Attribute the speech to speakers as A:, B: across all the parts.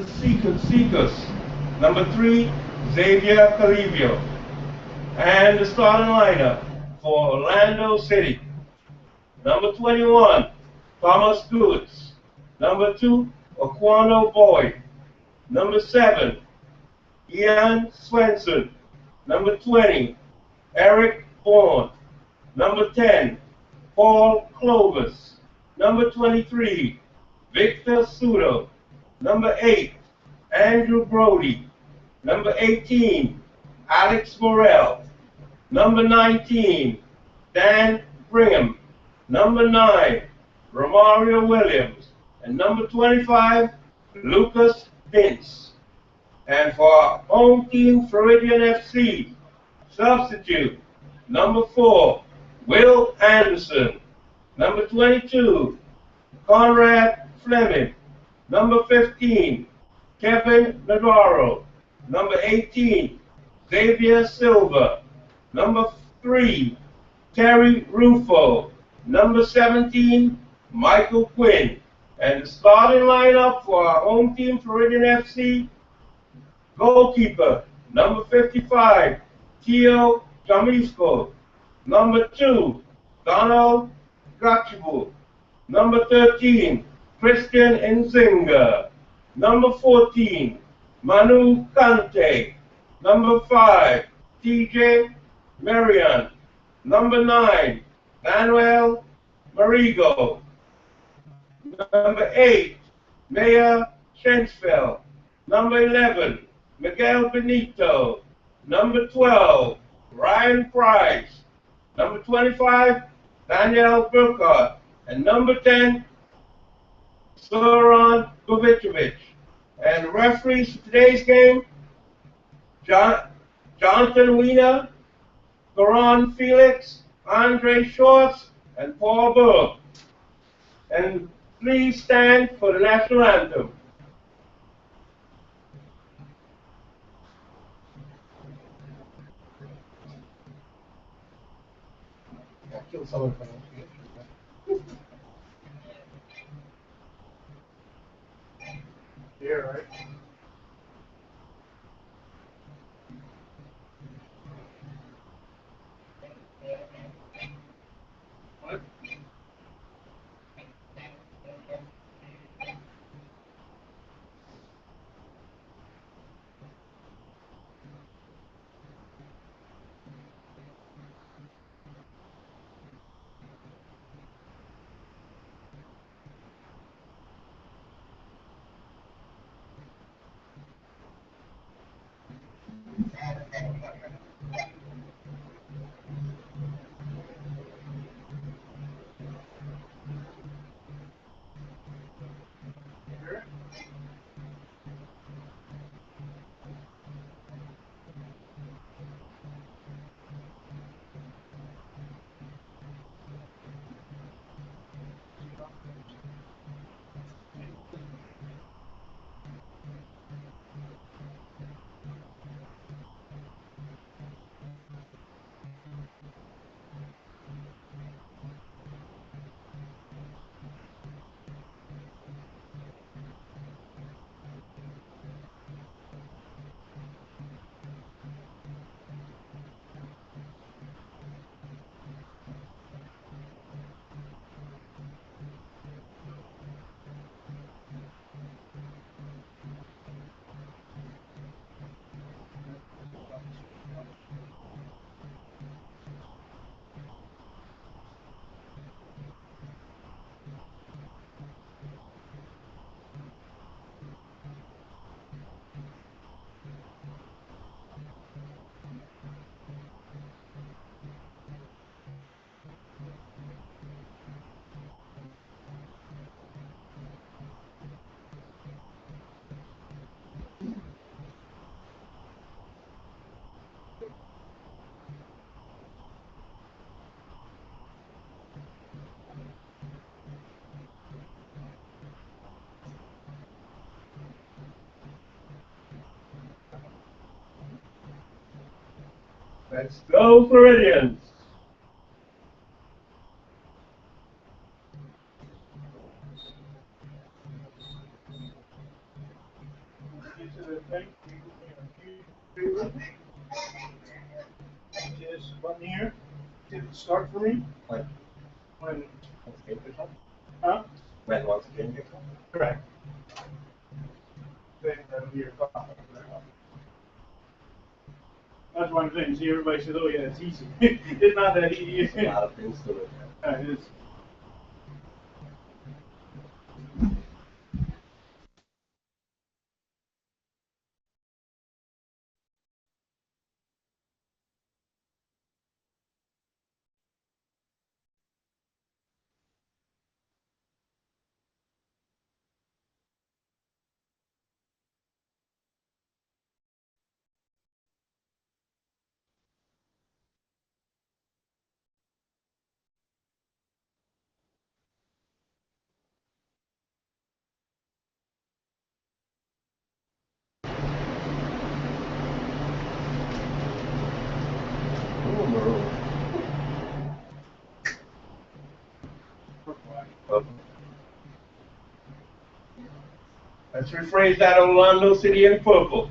A: Seekers. Number 3, Xavier Calivio. And the starting lineup for Orlando City. Number 21, Thomas Goods. Number 2, Aquano Boyd. Number 7, Ian Swenson. Number 20, Eric Bourne. Number 10, Paul Clovis. Number 23, Victor Sudo. Number 8, Andrew Brody. Number 18, Alex Morel. Number 19, Dan Brigham. Number 9, Romario Williams. And number 25, Lucas Vince. And for our home team, Floridian FC, substitute, number 4, Will Anderson. Number 22, Conrad Fleming. Number 15, Kevin Navarro. Number 18, Xavier Silva. Number 3, Terry Rufo. Number 17, Michael Quinn. And the starting lineup for our home team, Floridian FC, goalkeeper, number 55, Tio Jamisco. Number 2, Donald Gachibu. Number 13, Christian Nzinga. Number 14, Manu Kante. Number 5, TJ Marian. Number 9, Manuel Marigo. Number 8, Maya Shensfeld. Number 11, Miguel Benito. Number 12, Ryan Price. Number 25, Daniel Burkhardt. And number 10, Soran Govicevic. And referees for today's game, Jonathan Wiener, Goran Felix, Andre Schwartz, and Paul Burke. And please stand for the national anthem.
B: Here, right? What?
A: Let's go, Floridians!
B: get to the thing. You this button here. Hit start for me.
A: When?
B: When?
A: Game kicks off?
B: Huh?
A: When once the game kicks off?
B: Correct. Then that'll be your clock. That's one thing. See, everybody says, "Oh yeah, it's easy." It's not that easy.
A: There's a lot of things to it.
B: It is.
A: Let's rephrase that Orlando City in purple.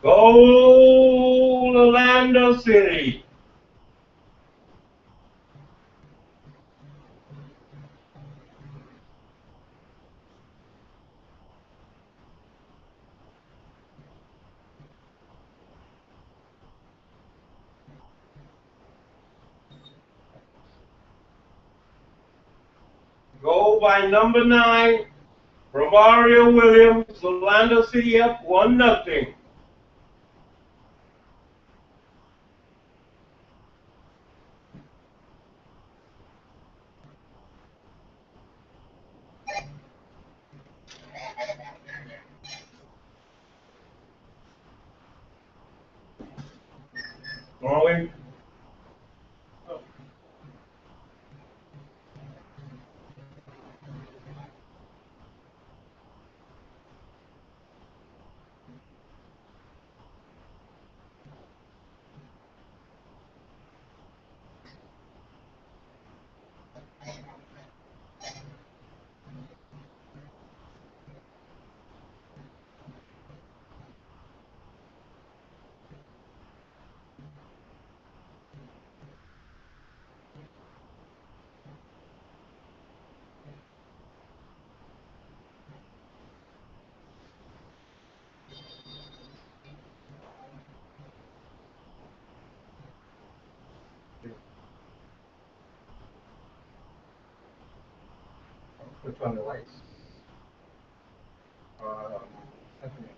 A: Go Orlando City. Go by number 9, Romario Williams, Orlando City up 1-0. Rolling. Which one the lights? Stephanie.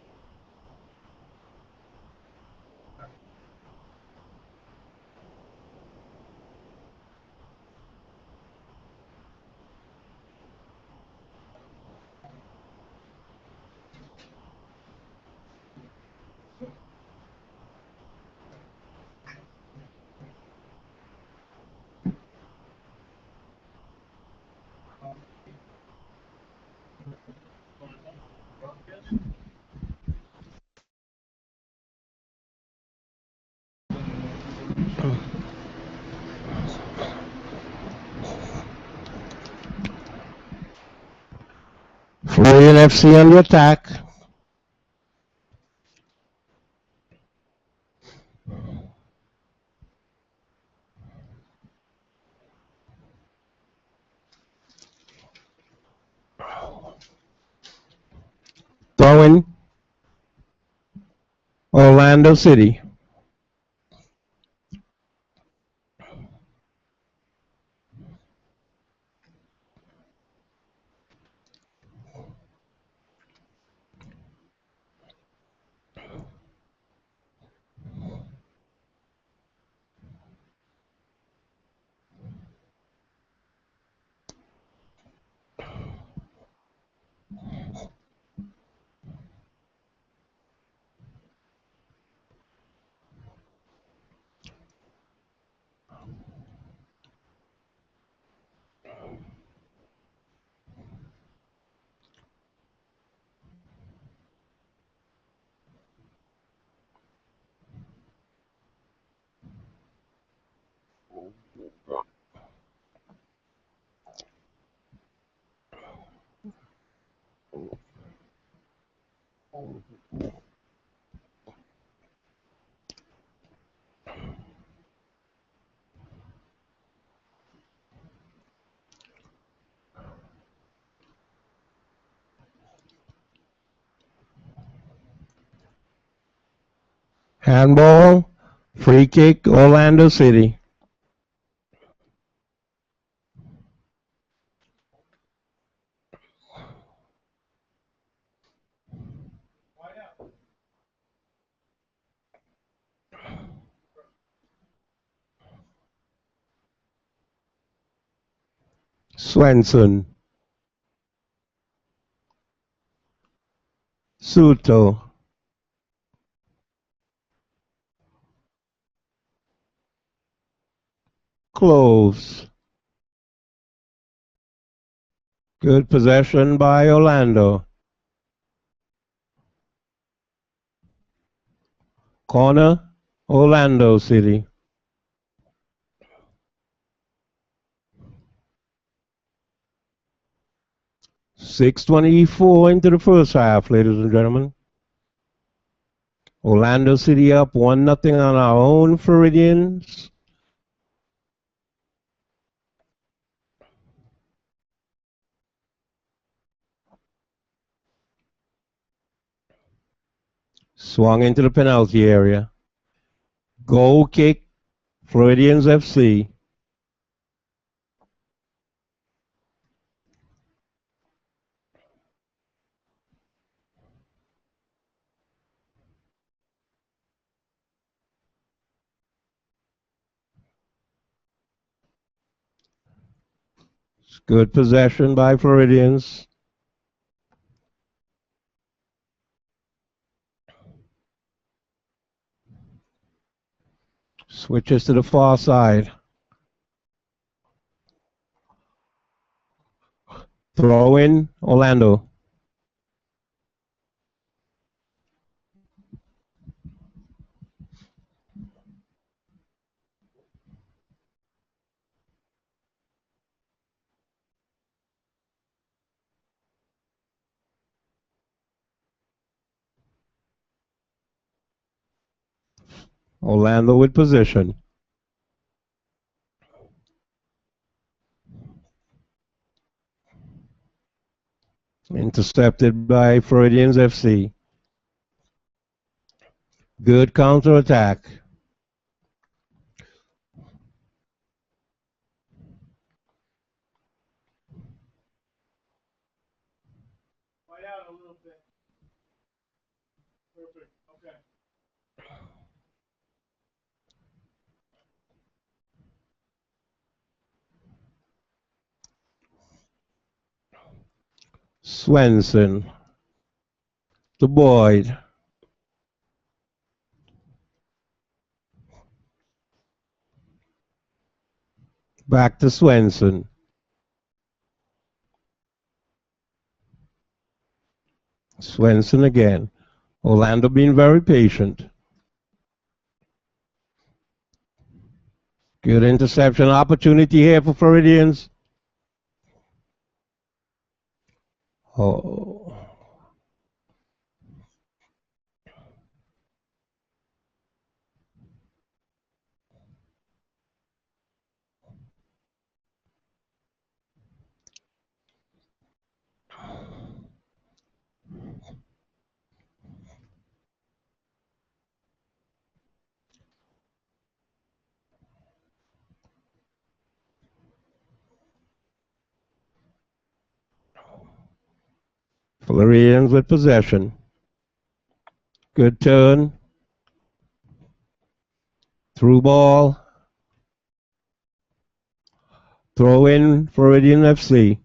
C: Floridian FC on the attack. Throwing Orlando City. Handball, free kick, Orlando City. Swenson, Suto, Cloves. Good possession by Orlando. Corner, Orlando City. 6:24 into the first half, ladies and gentlemen. Orlando City up 1-0 on our own Floridians. Swung into the penalty area. Goal kick, Floridians FC. Good possession by Floridians. Switches to the far side. Throw in, Orlando. Orlando with position. Intercepted by Floridians FC. Good counterattack.
B: Wide out a little bit. Perfect. Okay.
C: Swenson to Boyd. Back to Swenson. Swenson again. Orlando being very patient. Good interception opportunity here for Floridians. Oh. Floridians with possession. Good turn. Through ball. Throw in Floridian FC.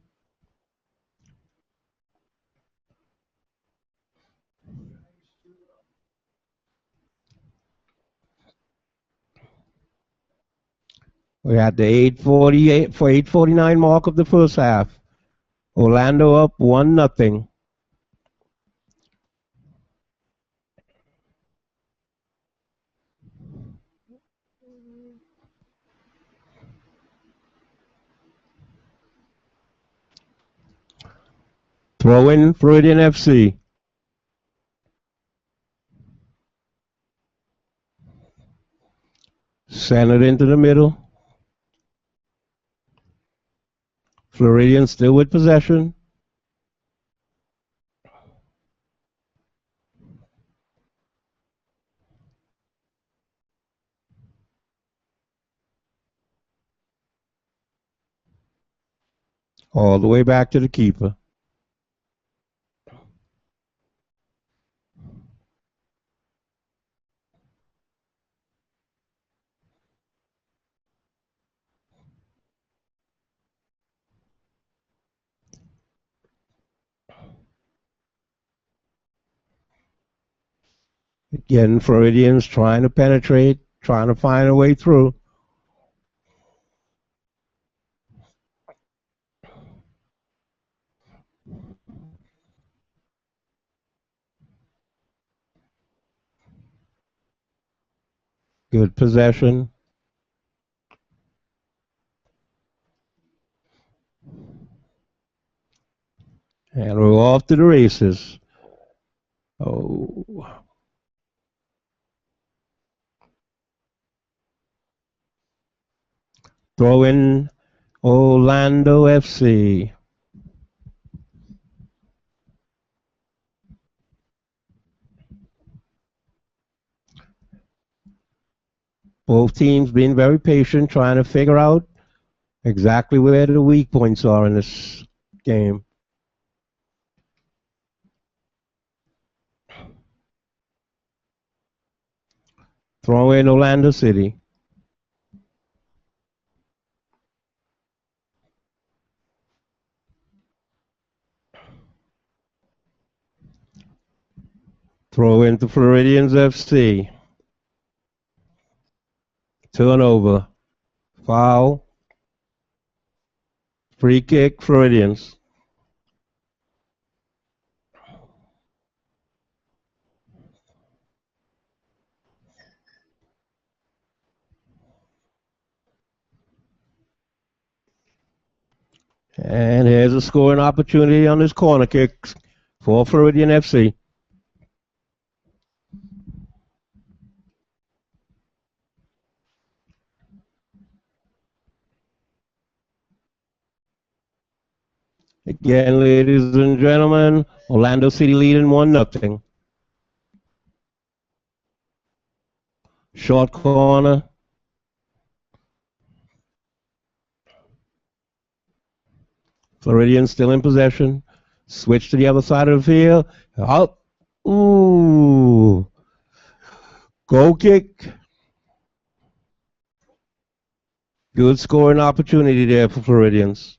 C: We're at the 8:49 mark of the first half. Orlando up 1-0. Throw in Floridian FC. Send it into the middle. Floridian still with possession. All the way back to the keeper. Again, Floridians trying to penetrate, trying to find a way through. Good possession. And we're off to the races. Oh. Throw in Orlando FC. Both teams being very patient, trying to figure out exactly where the weak points are in this game. Throw in Orlando City. Throw into Floridians FC. Turnover. Foul. Free kick, Floridians. And here's a scoring opportunity on this corner kick for Floridian FC. Again, ladies and gentlemen, Orlando City leading 1-0. Short corner. Floridian still in possession. Switch to the other side of the field. Out. Ooh. Goal kick. Good scoring opportunity there for Floridians.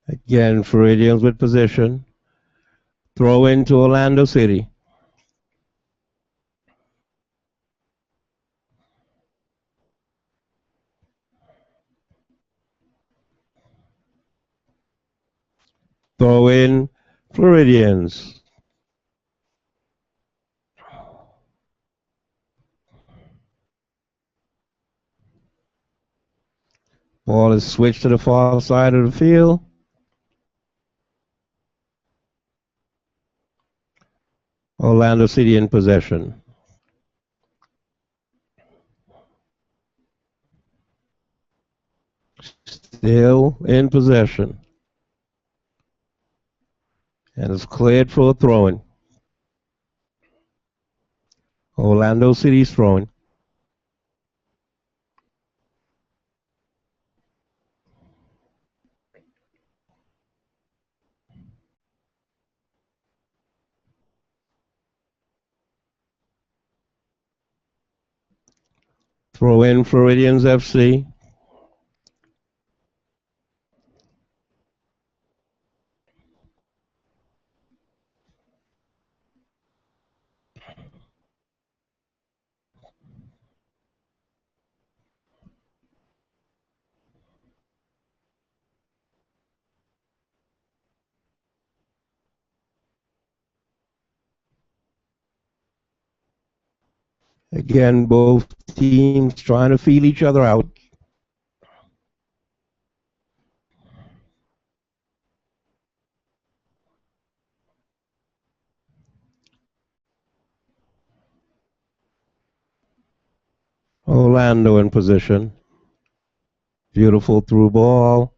C: Again, Floridians with position. Throw into Orlando City. Throw in Floridians. Ball is switched to the far side of the field. Orlando City in possession. Still in possession. And it's cleared for a throw-in. Orlando City's throwing. Throw in Floridians FC. Again, both teams trying to feel each other out. Orlando in position. Beautiful through ball.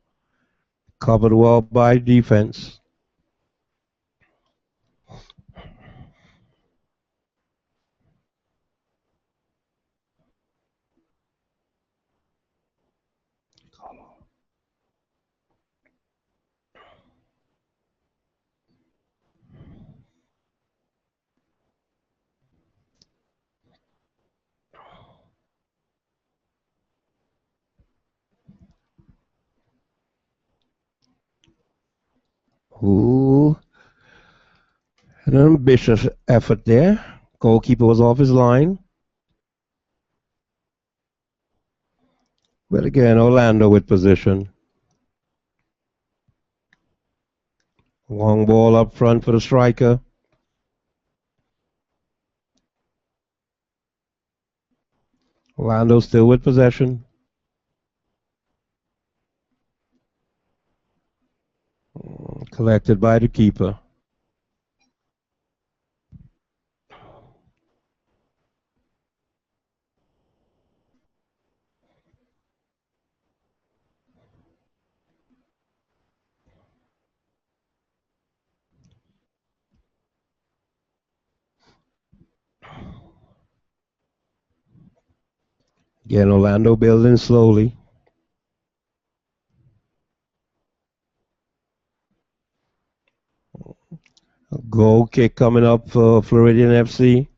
C: Covered well by defense. Ooh. An ambitious effort there. Goalkeeper was off his line. But again, Orlando with position. Long ball up front for the striker. Orlando still with possession. Collected by the keeper. Again, Orlando building slowly. A goal kick coming up for Floridian FC.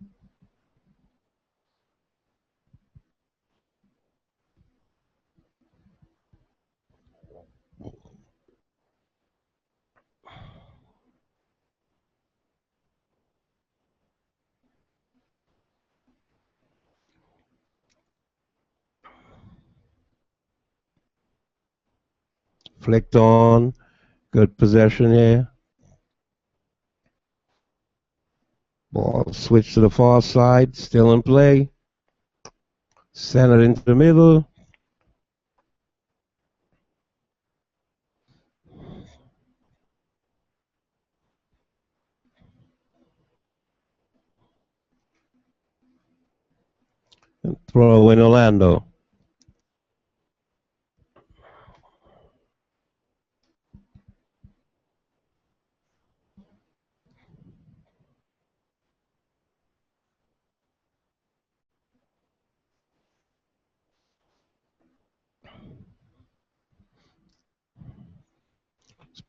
C: Flicked on. Good possession here. Ball switched to the far side. Still in play. Centered into the middle. And throw in Orlando.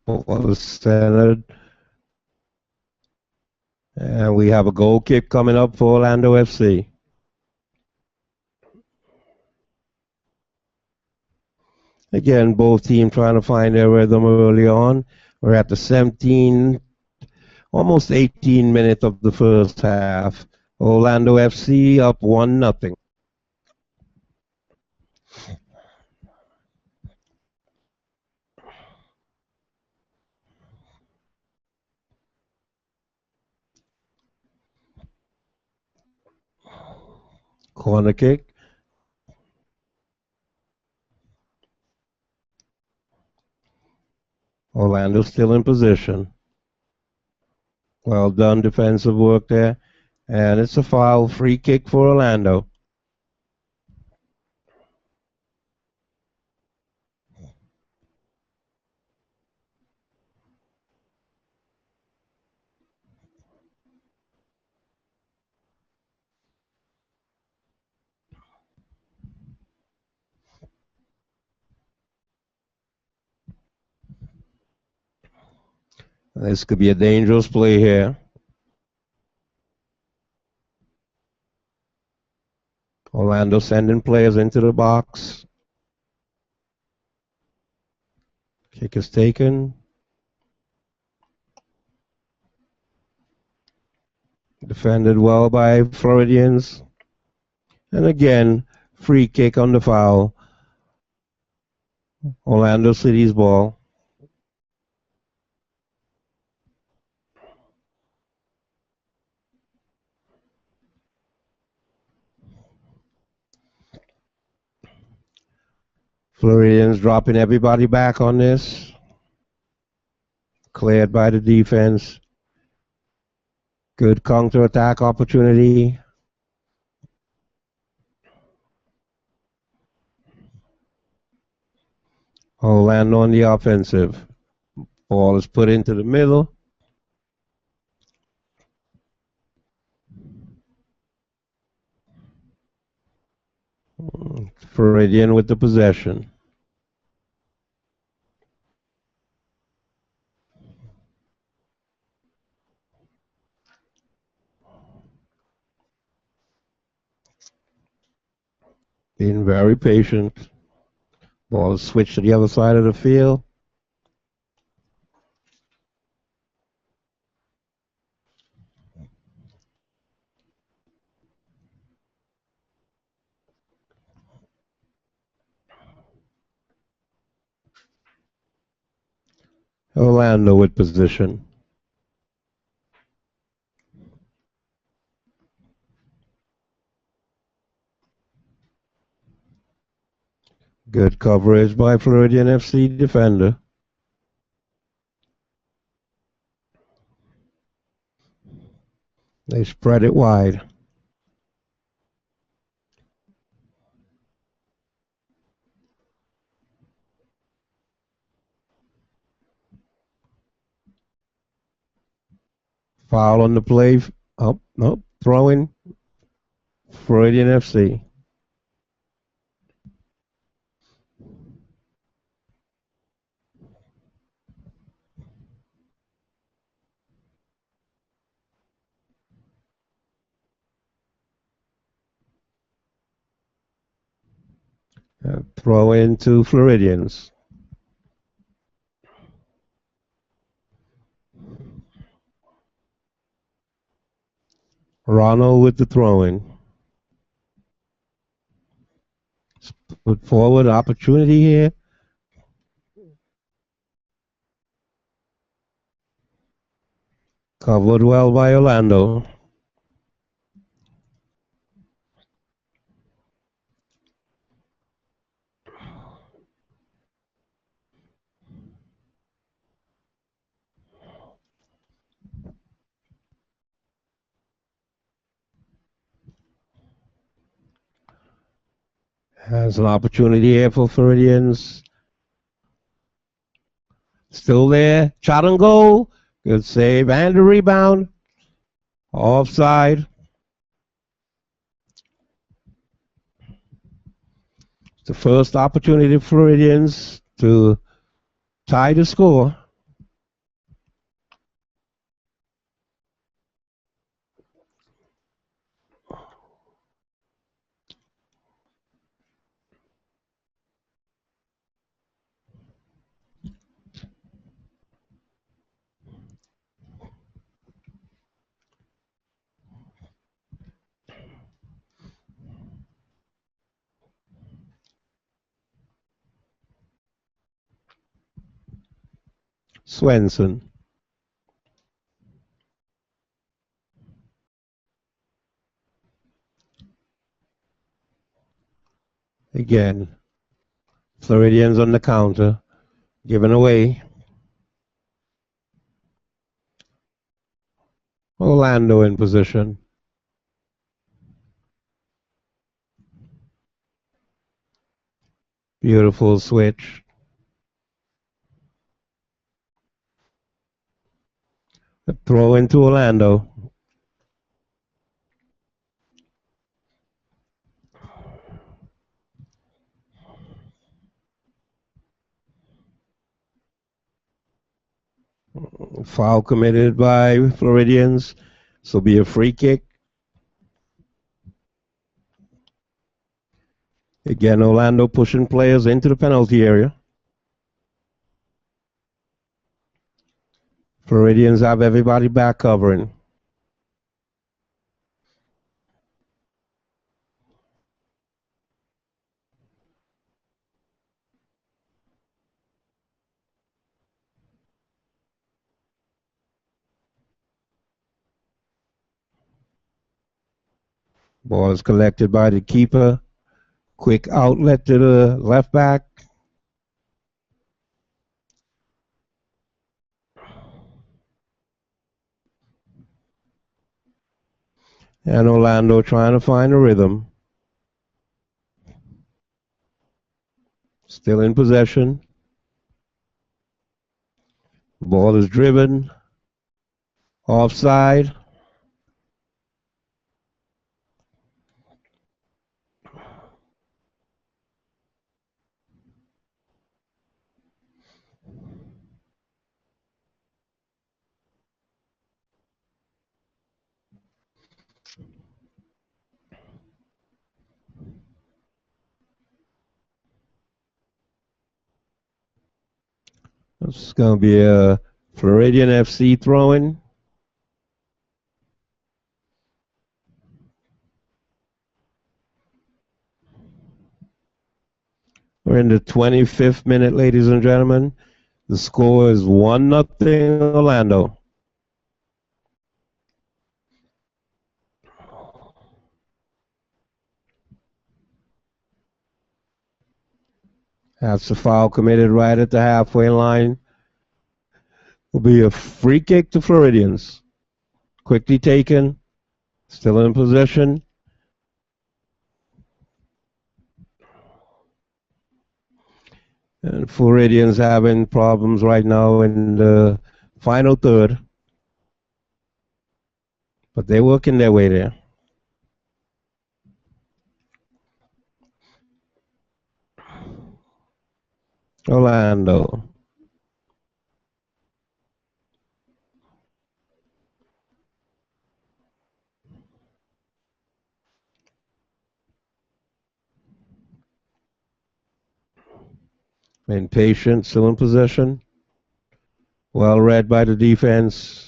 C: Ball is centered. And we have a goal kick coming up for Orlando FC. Again, both teams trying to find their rhythm early on. We're at the 17, almost 18 minutes of the first half. Orlando FC up 1-0. Corner kick. Orlando still in position. Well done defensive work there. And it's a foul, free kick for Orlando. This could be a dangerous play here. Orlando sending players into the box. Kick is taken. Defended well by Floridians. And again, free kick on the foul. Orlando City's ball. Floridians dropping everybody back on this. Cleared by the defense. Good counter-attack opportunity. Orlando on the offensive. Ball is put into the middle. Floridian with the possession. Being very patient. Ball is switched to the other side of the field. Orlando with position. Good coverage by Floridian FC defender. They spread it wide. Foul on the play. Oh, no, throwing. Floridian FC. Throw into Floridians. Ronald with the throwing. Put forward opportunity here. Covered well by Orlando. Has an opportunity here for Floridians. Still there. Shot and goal. Good save and a rebound. Offside. It's the first opportunity for Floridians to tie the score. Swenson. Again. Floridians on the counter. Given away. Orlando in position. Beautiful switch. A throw into Orlando. Foul committed by Floridians. So be a free kick. Again, Orlando pushing players into the penalty area. Floridians have everybody back covering. Ball is collected by the keeper. Quick outlet to the left back. And Orlando trying to find a rhythm. Still in possession. Ball is driven. Offside. This is going to be a Floridian FC throw-in. We're in the 25th minute, ladies and gentlemen. The score is 1-0 Orlando. That's a foul committed right at the halfway line. Will be a free kick to Floridians. Quickly taken. Still in possession. And Floridians having problems right now in the final third. But they're working their way there. Orlando. Impatient, still in possession. Well read by the defense.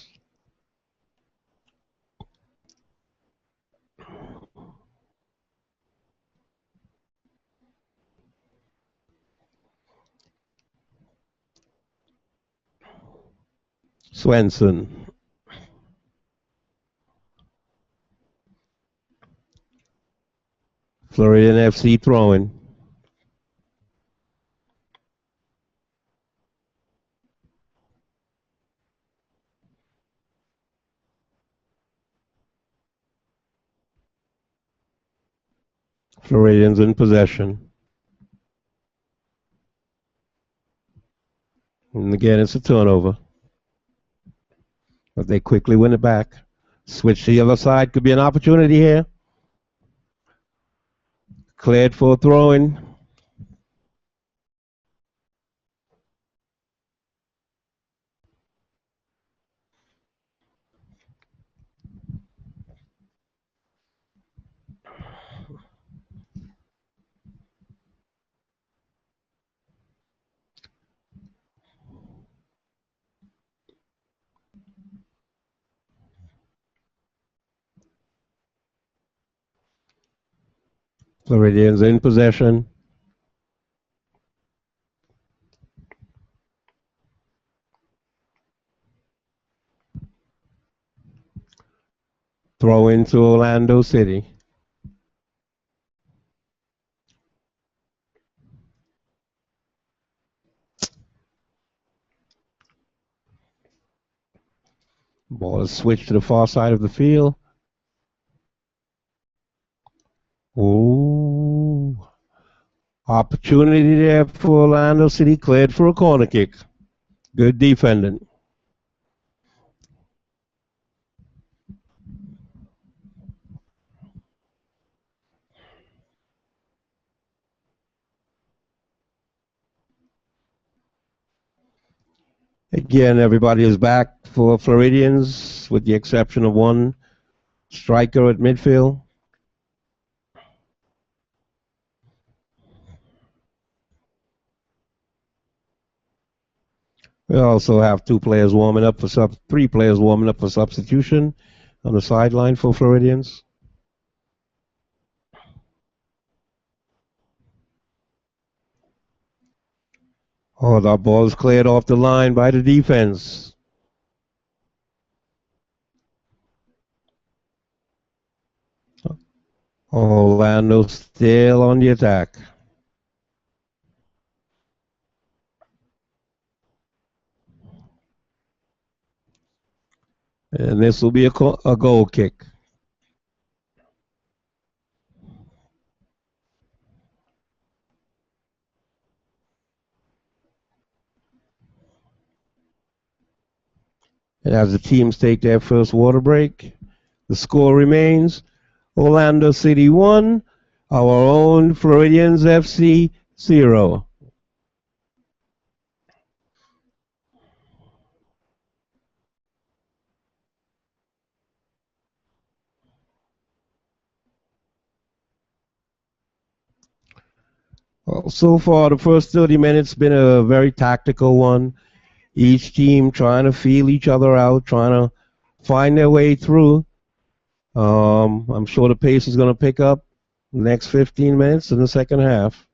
C: Swenson. Floridian FC throwing. Floridians in possession. And again, it's a turnover. But they quickly win it back. Switch to the other side. Could be an opportunity here. Cleared for throwing. Floridians in possession. Throw into Orlando City. Ball is switched to the far side of the field. Ooh. Opportunity there for Orlando City. Cleared for a corner kick. Good defending. Again, everybody is back for Floridians, with the exception of one striker at midfield. We also have three players warming up for substitution on the sideline for Floridians. Oh, that ball is cleared off the line by the defense. Orlando still on the attack. And this will be a goal kick. And as the teams take their first water break, the score remains Orlando City 1, our own Floridians FC 0. Well, so far, the first 30 minutes been a very tactical one. Each team trying to feel each other out, trying to find their way through. I'm sure the pace is going to pick up the next 15 minutes in the second half.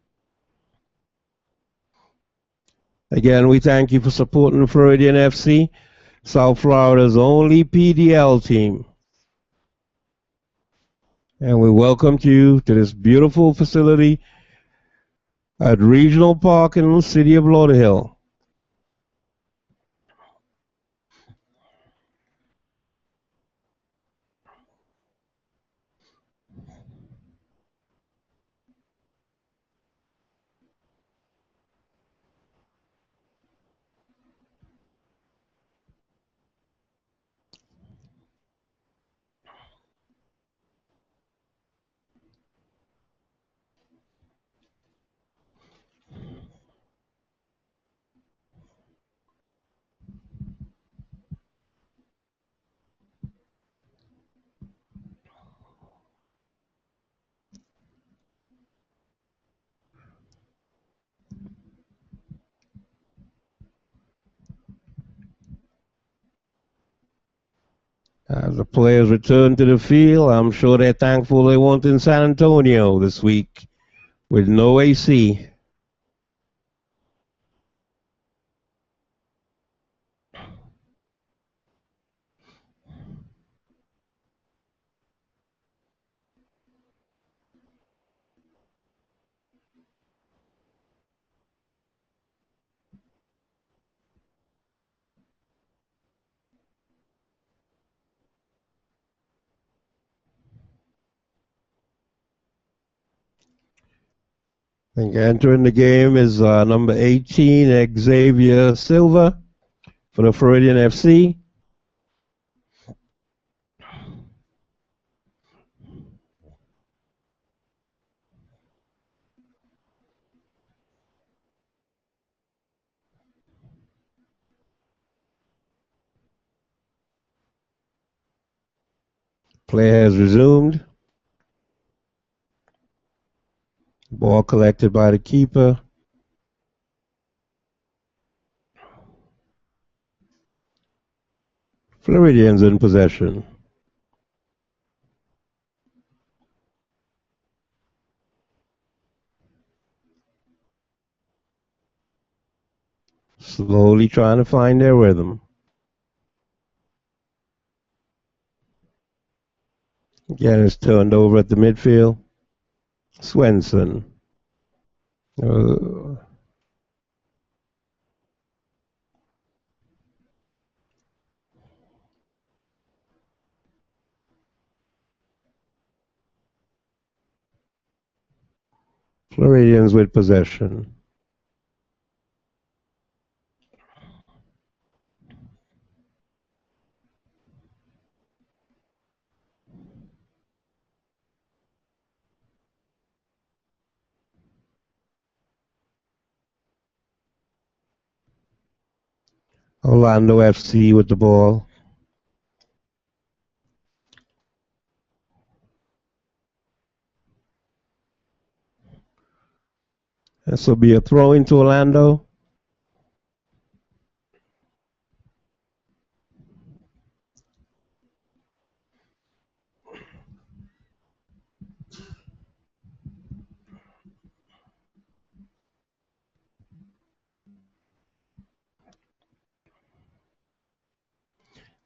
C: Again, we thank you for supporting Floridian FC, South Florida's only PDL team. And we welcome you to this beautiful facility at Regional Park in the city of Lauderhill. As the players return to the field, I'm sure they're thankful they weren't in San Antonio this week with no AC. I think entering the game is number 18, Xavier Silva for the Floridian FC. Play has resumed. Ball collected by the keeper. Floridians in possession. Slowly trying to find their rhythm. Again, it's turned over at the midfield. Swenson. Floridians with possession. Orlando FC with the ball. This will be a throw into Orlando.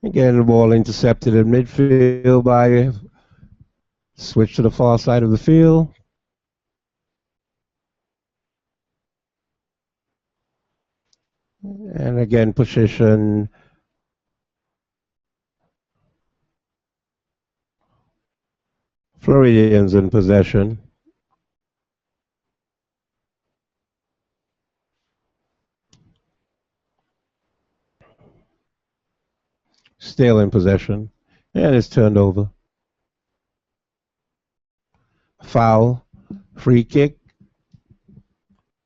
C: Again, the ball intercepted in midfield by switch to the far side of the field. And again, position. Floridians in possession. Still in possession. And it's turned over. Foul. Free kick.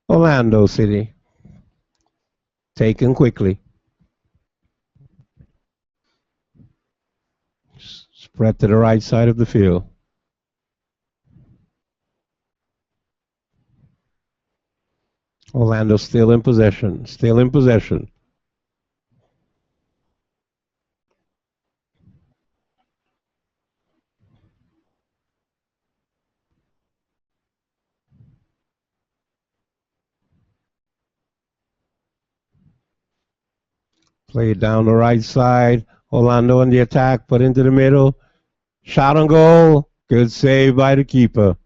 C: Orlando City. Taken quickly. Spread to the right side of the field. Orlando still in possession. Still in possession. Play it down the right side. Orlando on the attack, put into the middle. Shot on goal. Good save by the keeper.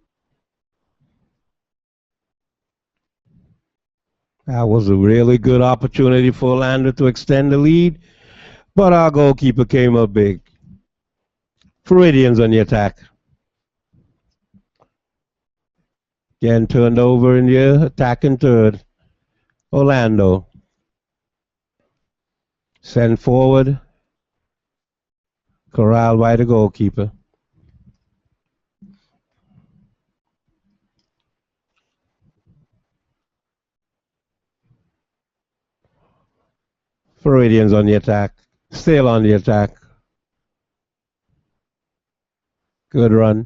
C: That was a really good opportunity for Orlando to extend the lead, but our goalkeeper came up big. Floridians on the attack. Again turned over in the attacking third. Orlando. Sent forward. Corralled by the goalkeeper. Floridians on the attack. Still on the attack. Good run.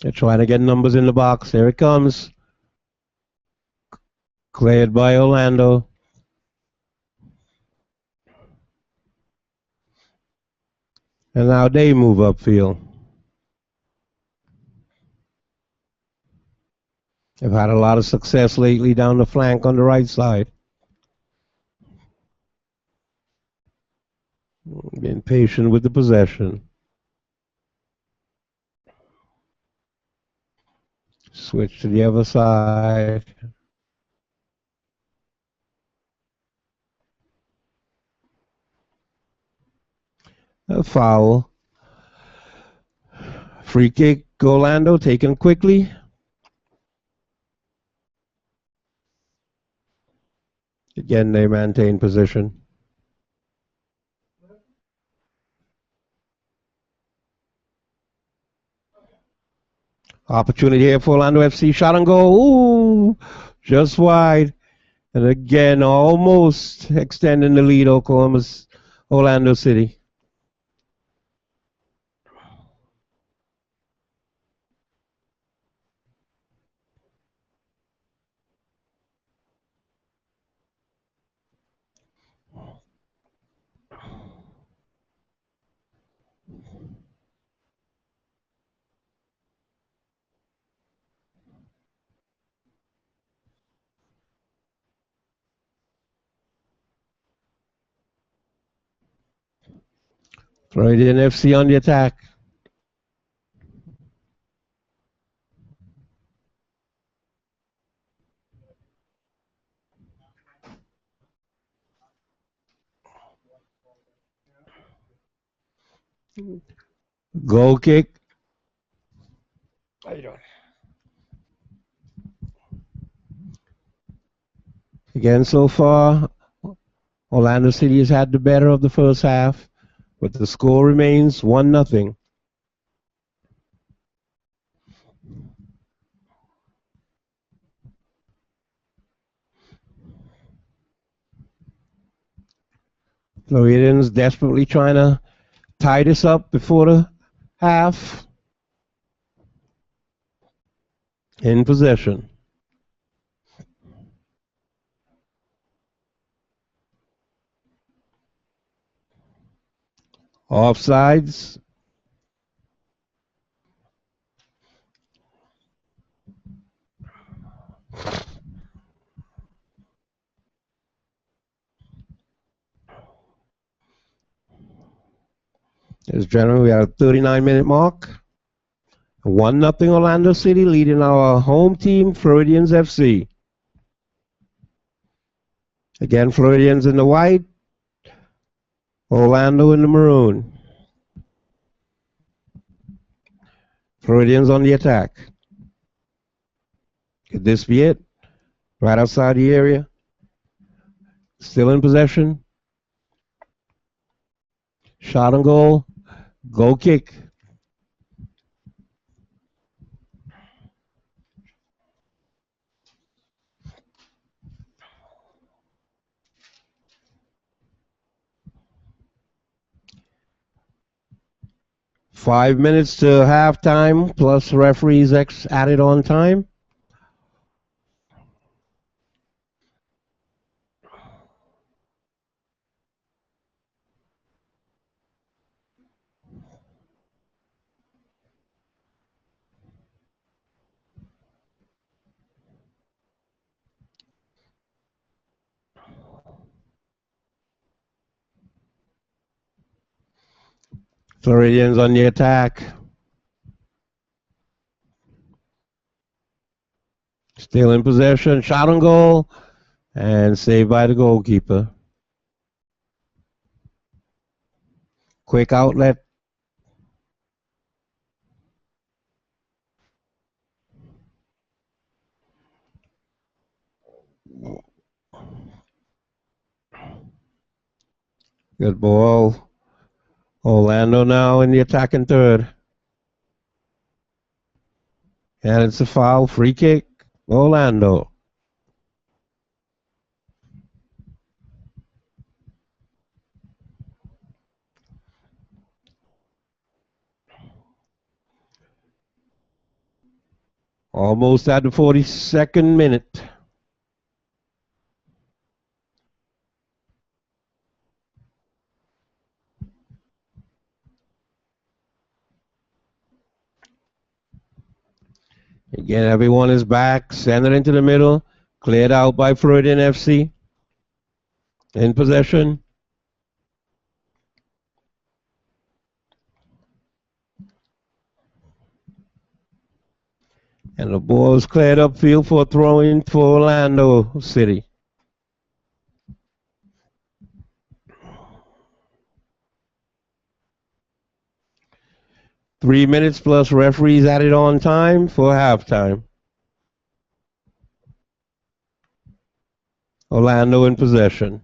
C: They're trying to get numbers in the box. Here it comes. Cleared by Orlando. And now they move upfield. They've had a lot of success lately down the flank on the right side. Being patient with the possession. Switch to the other side. A foul. Free kick, Orlando taken quickly. Again, they maintain position. Opportunity here for Orlando FC. Shot on goal. Ooh, just wide. And again, almost extending the lead, Orlando City. Floridian FC on the attack. Goal kick. How you doing? Again, so far, Orlando City has had the better of the first half, but the score remains 1-0. Floridians desperately trying to tie this up before the half. In possession. Offsides. As generally, we are at 39-minute mark. 1-0 Orlando City leading our home team, Floridians FC. Again, Floridians in the white, Orlando in the maroon. Floridians on the attack. Could this be it? Right outside the area. Still in possession. Shot on goal. Goal kick. Five minutes to halftime, plus referees added on time. Floridians on the attack. Still in possession. Shot on goal. And saved by the goalkeeper. Quick outlet. Good ball. Orlando now in the attacking third. And it's a foul. Free kick. Orlando. Almost at the 42nd minute. Again, everyone is back. Send it into the middle. Cleared out by Floridian FC. In possession. And the ball is cleared upfield for a throw-in for Orlando City. Three minutes plus referees added on time for halftime. Orlando in possession.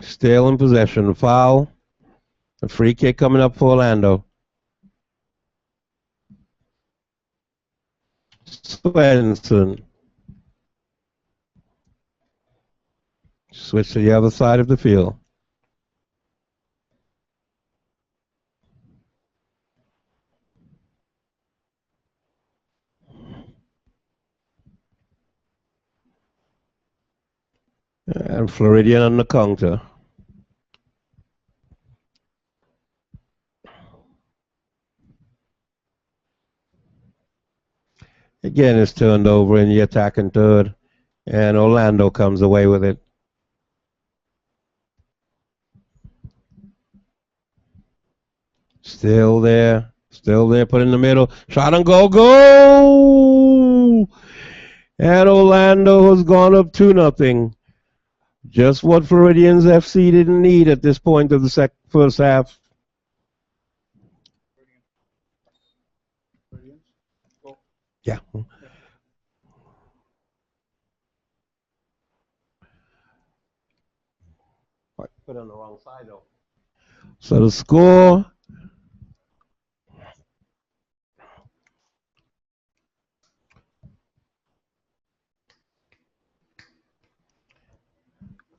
C: Still in possession. Foul. A free kick coming up for Orlando. Swenson. Switch to the other side of the field. And Floridian on the counter. Again, it's turned over in the attacking third, and Orlando comes away with it. Still there, put in the middle. Shot on goal, goal! And Orlando has gone up 2-0. Just what Floridians FC didn't need at this point of the first half. Yeah. Put it on the wrong side though. So the score.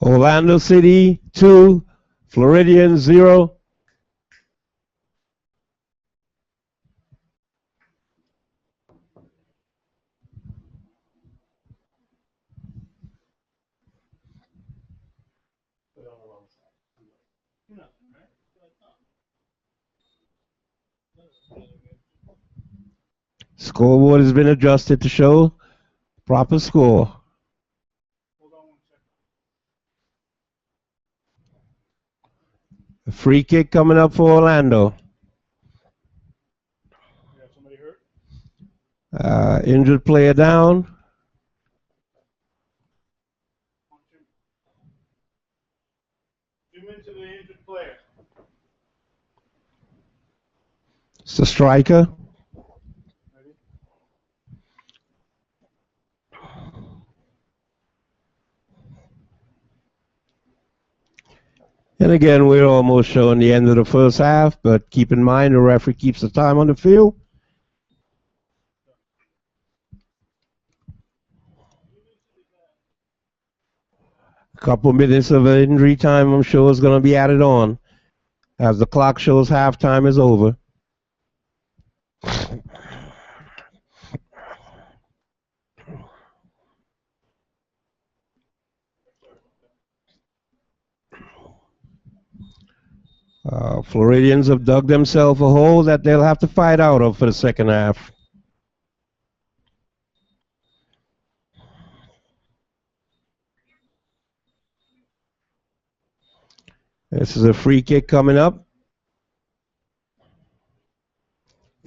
C: Orlando City 2, Floridians 0. Scoreboard has been adjusted to show proper score.
B: Hold on 1 second.
C: A free kick coming up for Orlando.
B: We have somebody hurt.
C: Injured player down.
B: Zoom into the injured player.
C: It's the striker.
B: Ready?
C: And again, we're almost showing the end of the first half, but keep in mind the referee keeps the time on the field. A couple minutes of injury time, I'm sure, is going to be added on as the clock shows halftime is over. Floridians have dug themselves a hole that they'll have to fight out of for the second half. This is a free kick coming up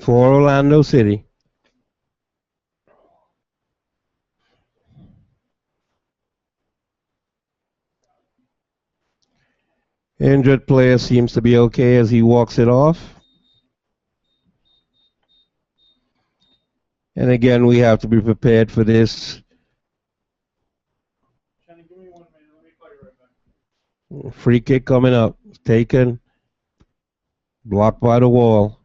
C: for Orlando City. Injured player seems to be okay as he walks it off. And again, we have to be prepared for this.
B: Shannon, give me 1 minute. Let me call you right back.
C: Free kick coming up. Taken. Blocked by the wall.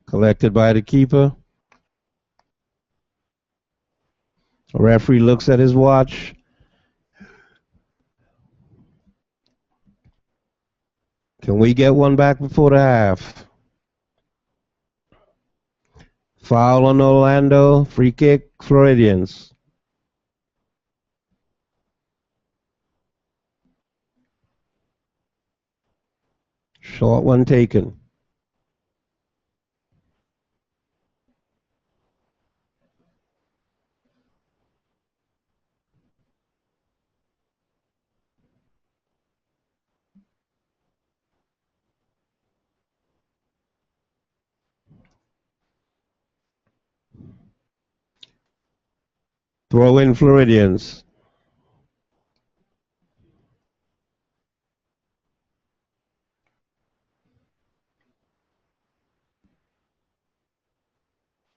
C: Collected by the keeper. The referee looks at his watch. Can we get one back before the half? Foul on Orlando. Free kick, Floridians. Short one taken. Throw in Floridians.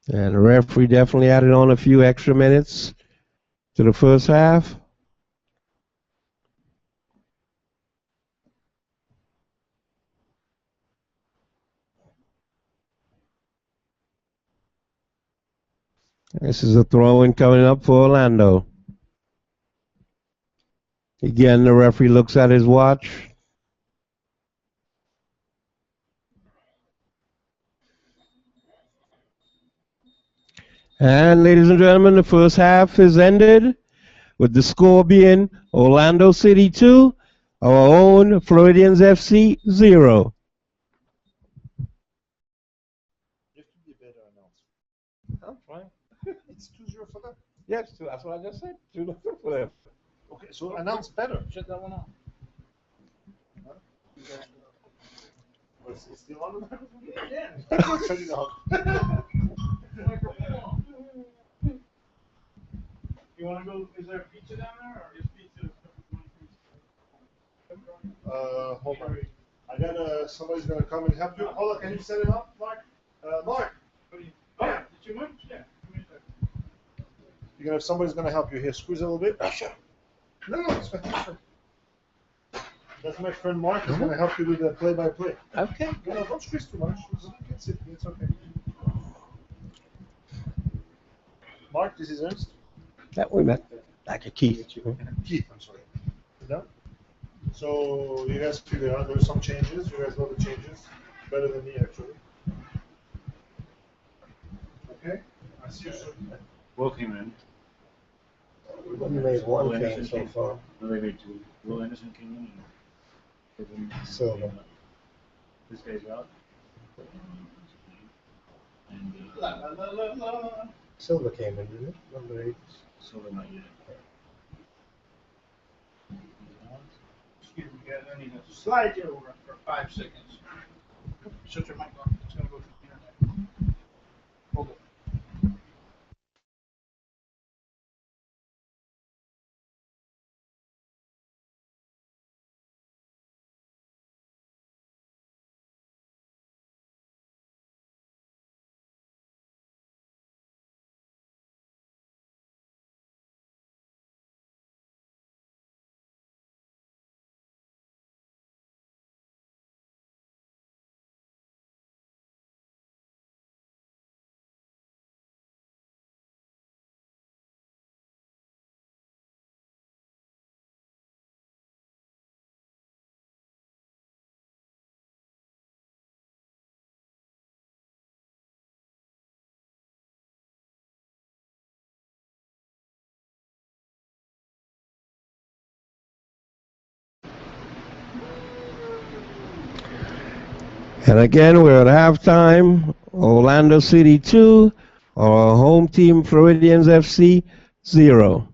C: And the referee definitely added on a few extra minutes to the first half. This is a throw-in coming up for Orlando. Again, the referee looks at his watch. And ladies and gentlemen, the first half is ended with the score being Orlando City 2, our own Floridians FC 0.
D: You have to be a better announcer.
C: I'm fine.
D: It's 2-0 for them.
C: Yes, that's what I just said. 2-0 for them.
D: Okay, so announce better.
B: Shut that one off.
D: It's still on?
B: Yeah.
D: Shut it off.
B: You want to go? Is there pizza down there, or is pizza?
D: Hold on. I got somebody's gonna come and help you. Hold on, can you set it up, Mark? Mark,
B: Oh, yeah. Did you move? Yeah. Give me a second.
D: you're gonna have somebody's gonna help you here. Squeeze a little bit. Oh, sure. No, it's fine. It's fine. That's my friend Mark. He's going to help you do the play-by-play.
C: Okay.
D: No, don't stress too much. It's okay. Mark, this is Ernst.
C: That we met. Like a Keith.
D: Keith, I'm sorry. No? So you guys figure out there's some changes. You guys know the changes better than me, actually. Okay? I see you soon.
B: Will came in.
C: We only made one change so far.
B: No, they made two. Will Anderson came in.
C: Silver.
B: This guy's out. And
C: Silver came in, didn't it? Number 8.
B: Silver not yet.
E: Excuse me, guys, I need to slide you over for 5 seconds. Shut your mic off. It's gonna go to the internet. Hold it.
C: And again, we're at halftime. Orlando City 2, our home team Floridians FC 0.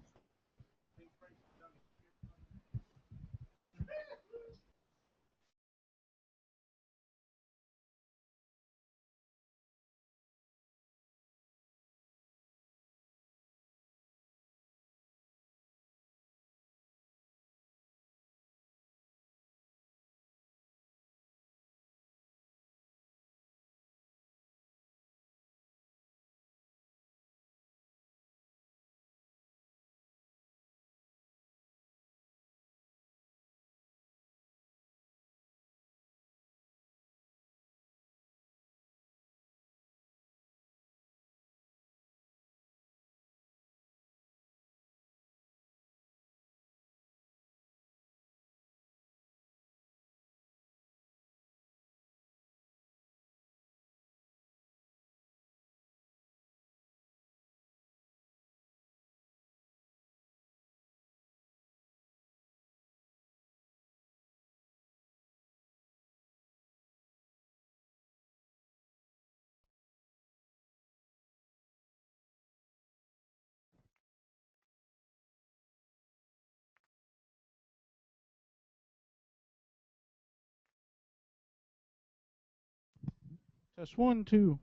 E: Test 1, 2.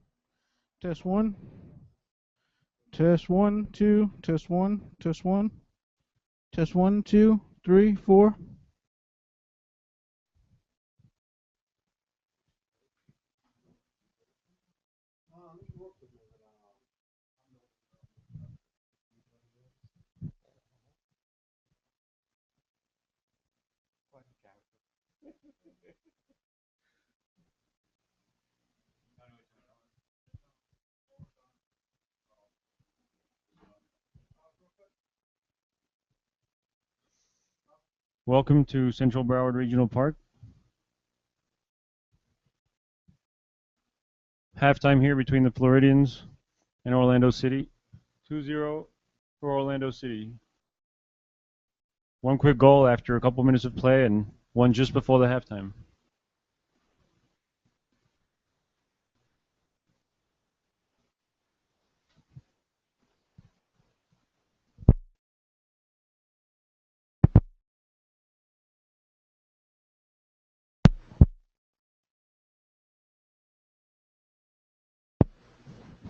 E: Test 1. Test 1, 2. Test 1. Test 1. Test 1, 2, 3, 4.
F: Welcome to Central Broward Regional Park. Halftime here between the Floridians and Orlando City. 2-0 for Orlando City. One quick goal after a couple minutes of play and one just before the halftime.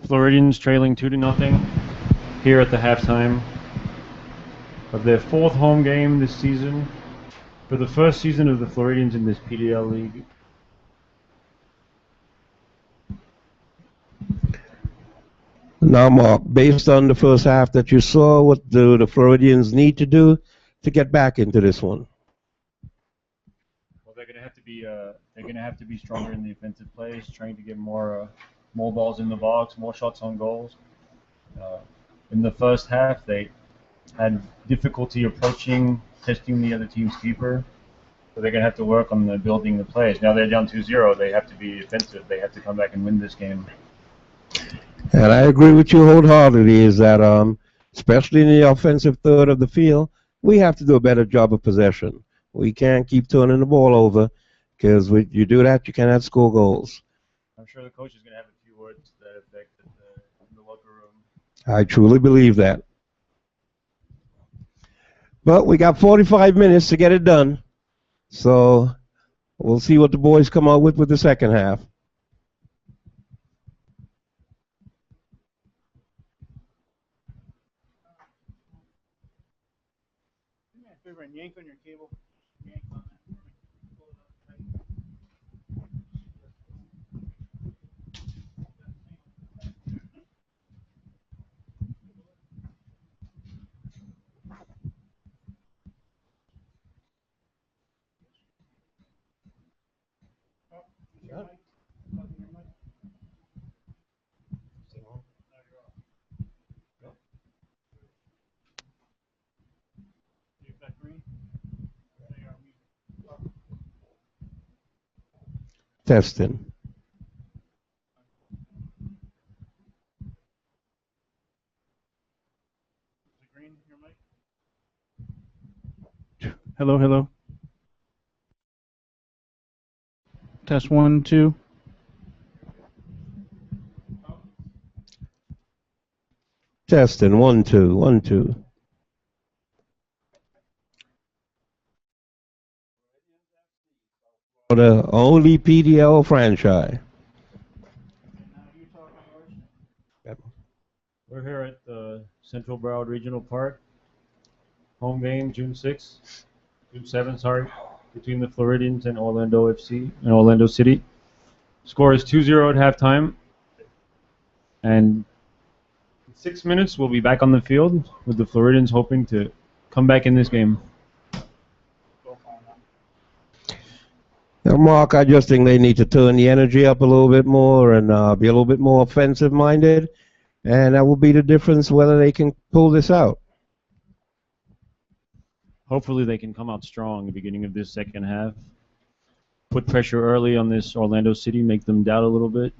F: Floridians trailing 2-0 here at the halftime of their 4th home game this season for the first season of the Floridians in this PDL league.
C: Now, Mark, based on the first half that you saw, what do the Floridians need to do to get back into this one?
F: They're gonna have to be stronger in the offensive plays, trying to get more balls in the box, more shots on goals. In the first half, they had difficulty testing the other team's keeper. So they're going to have to work on building the plays. Now they're down 2-0. They have to be offensive. They have to come back and win this game.
C: And I agree with you wholeheartedly is that, especially in the offensive third of the field, we have to do a better job of possession. We can't keep turning the ball over because when you do that, you cannot score goals.
F: I'm sure the coach is going to have a few words to that effect in the locker room.
C: I truly believe that. But we got 45 minutes to get it done. So we'll see what the boys come out with the second half.
E: Do me a favor and yank on your cable. Yank on that. Pull it up tight. Your mic. Plug in your mic. Now you're off. You've got green. There you are, music.
C: Testing.
E: Is it green, your mic? Hello, hello. Test 1, 2.
C: Testing. 1, 2, 1, 2. The only PDL franchise.
E: Now you talk on yours.
F: We're here at the Central Broward Regional Park. Home game, June 7th, sorry, between the Floridians and Orlando FC in Orlando City. Score is 2-0 at halftime. And in 6 minutes, we'll be back on the field with the Floridians hoping to come back in this game.
C: Now, Mark, I just think they need to turn the energy up a little bit more and be a little bit more offensive-minded, and that will be the difference whether they can pull this out.
F: Hopefully they can come out strong at the beginning of this second half. Put pressure early on this Orlando City, make them doubt a little bit,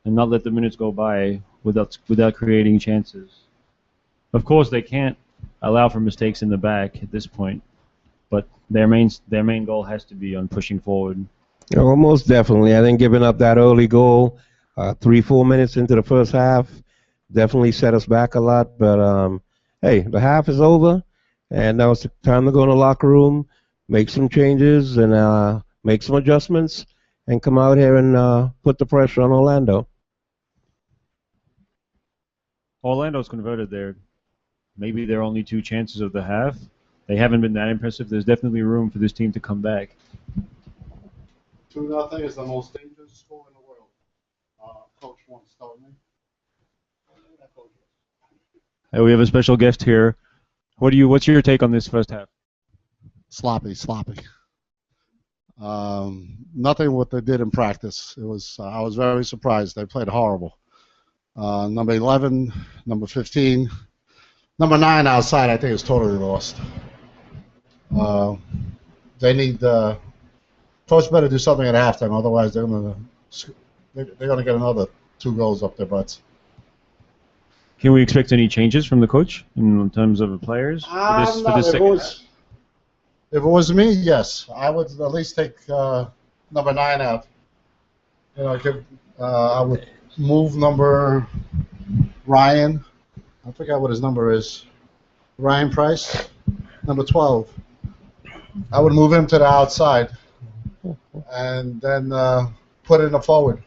F: and not let the minutes go by without creating chances. Of course, they can't allow for mistakes in the back at this point, but their main goal has to be on pushing forward.
C: Oh, most definitely. I think giving up that early goal 3-4 minutes into the first half definitely set us back a lot. But, hey, the half is over, and now it's time to go in the locker room, make some changes, and make some adjustments, and come out here and put the pressure on Orlando.
F: Orlando's converted maybe their only 2 chances of the half. They haven't been that impressive. There's definitely room for this team to come back.
D: 2-0 is the most dangerous score in the world. Coach once told me.
F: Hey, we have a special guest here. What's your take on this first half?
G: Sloppy. Nothing what they did in practice. I was very surprised. They played horrible. Number 11, number 15, number 9 outside, I think is totally lost. They need coach better do something at halftime, otherwise they're gonna get another 2 goals up their butts.
F: Can we expect any changes from the coach in terms of the players for this second half?
G: If it was me, yes, I would at least take number 9 out. You know, I would move number Ryan. I forgot what his number is. Ryan Price, number 12. I would move him to the outside and then put in a forward.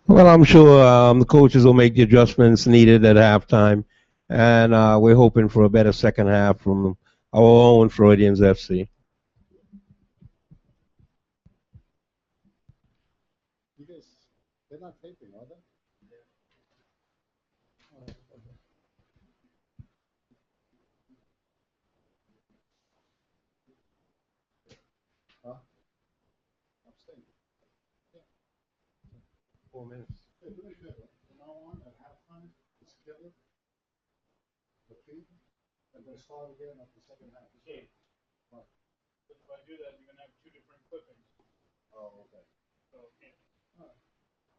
C: Well, I'm sure the coaches will make the adjustments needed at halftime, and we're hoping for a better second half from our own Floridians FC.
G: You guys, they're not taping, are they?
C: 4 minutes.
G: Hey, do me a favor. From now on, at halftime, skip it, repeat, and then start again at the second half.
E: Okay.
G: Right.
E: If I do that, you're gonna have two different clippings.
G: Oh, okay.
E: So, yeah.
G: All right.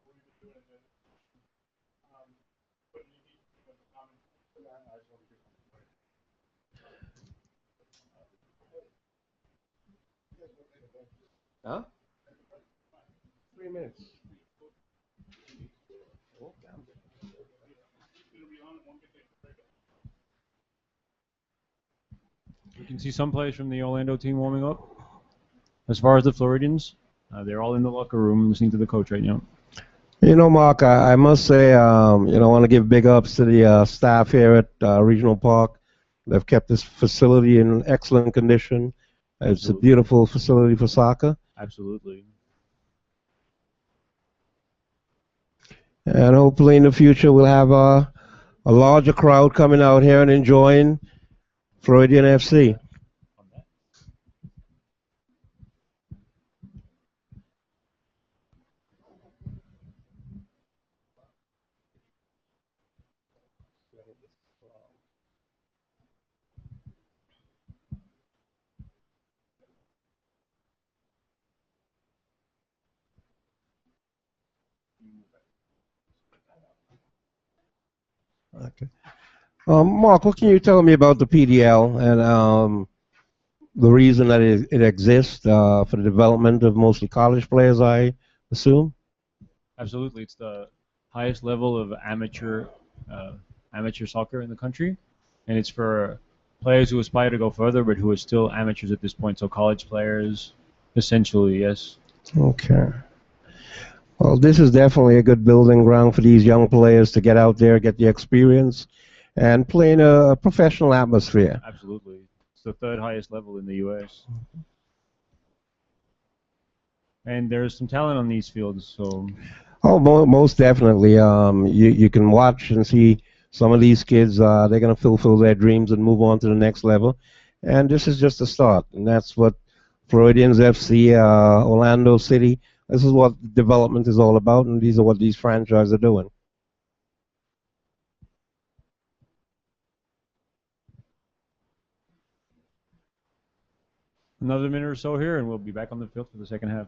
E: We're gonna do it again. Put it in the comment.
G: Yeah, I just want to get
C: Huh? 3 minutes. Oh, damn.
E: It'll be on, it won't get taken.
F: You can see some players from the Orlando team warming up. As far as the Floridians, they're all in the locker room listening to the coach right now.
C: You know, Mark, I must say, I want to give big ups to the staff here at Regional Park. They've kept this facility in excellent condition. It's
F: Absolutely.
C: a beautiful facility for soccer.
F: Absolutely.
C: And hopefully in the future we'll have a larger crowd coming out here and enjoying Floridian FC. Okay. Mark, what can you tell me about the PDL and the reason that it exists for the development of mostly college players, I assume?
F: Absolutely. It's the highest level of amateur soccer in the country, and it's for players who aspire to go further but who are still amateurs at this point. So college players, essentially, yes.
C: Okay. Well, this is definitely a good building ground for these young players to get out there, get the experience, and play in a professional atmosphere.
F: Absolutely. It's the third highest level in the U.S. And there's some talent on these fields, so
C: Oh, most definitely. You can watch and see some of these kids. They're going to fulfill their dreams and move on to the next level. And this is just a start. And that's what Floridians FC, Orlando City, this is what development is all about. And these are what these franchises are doing.
F: another minute or so here, and we'll be back on the field for the second half.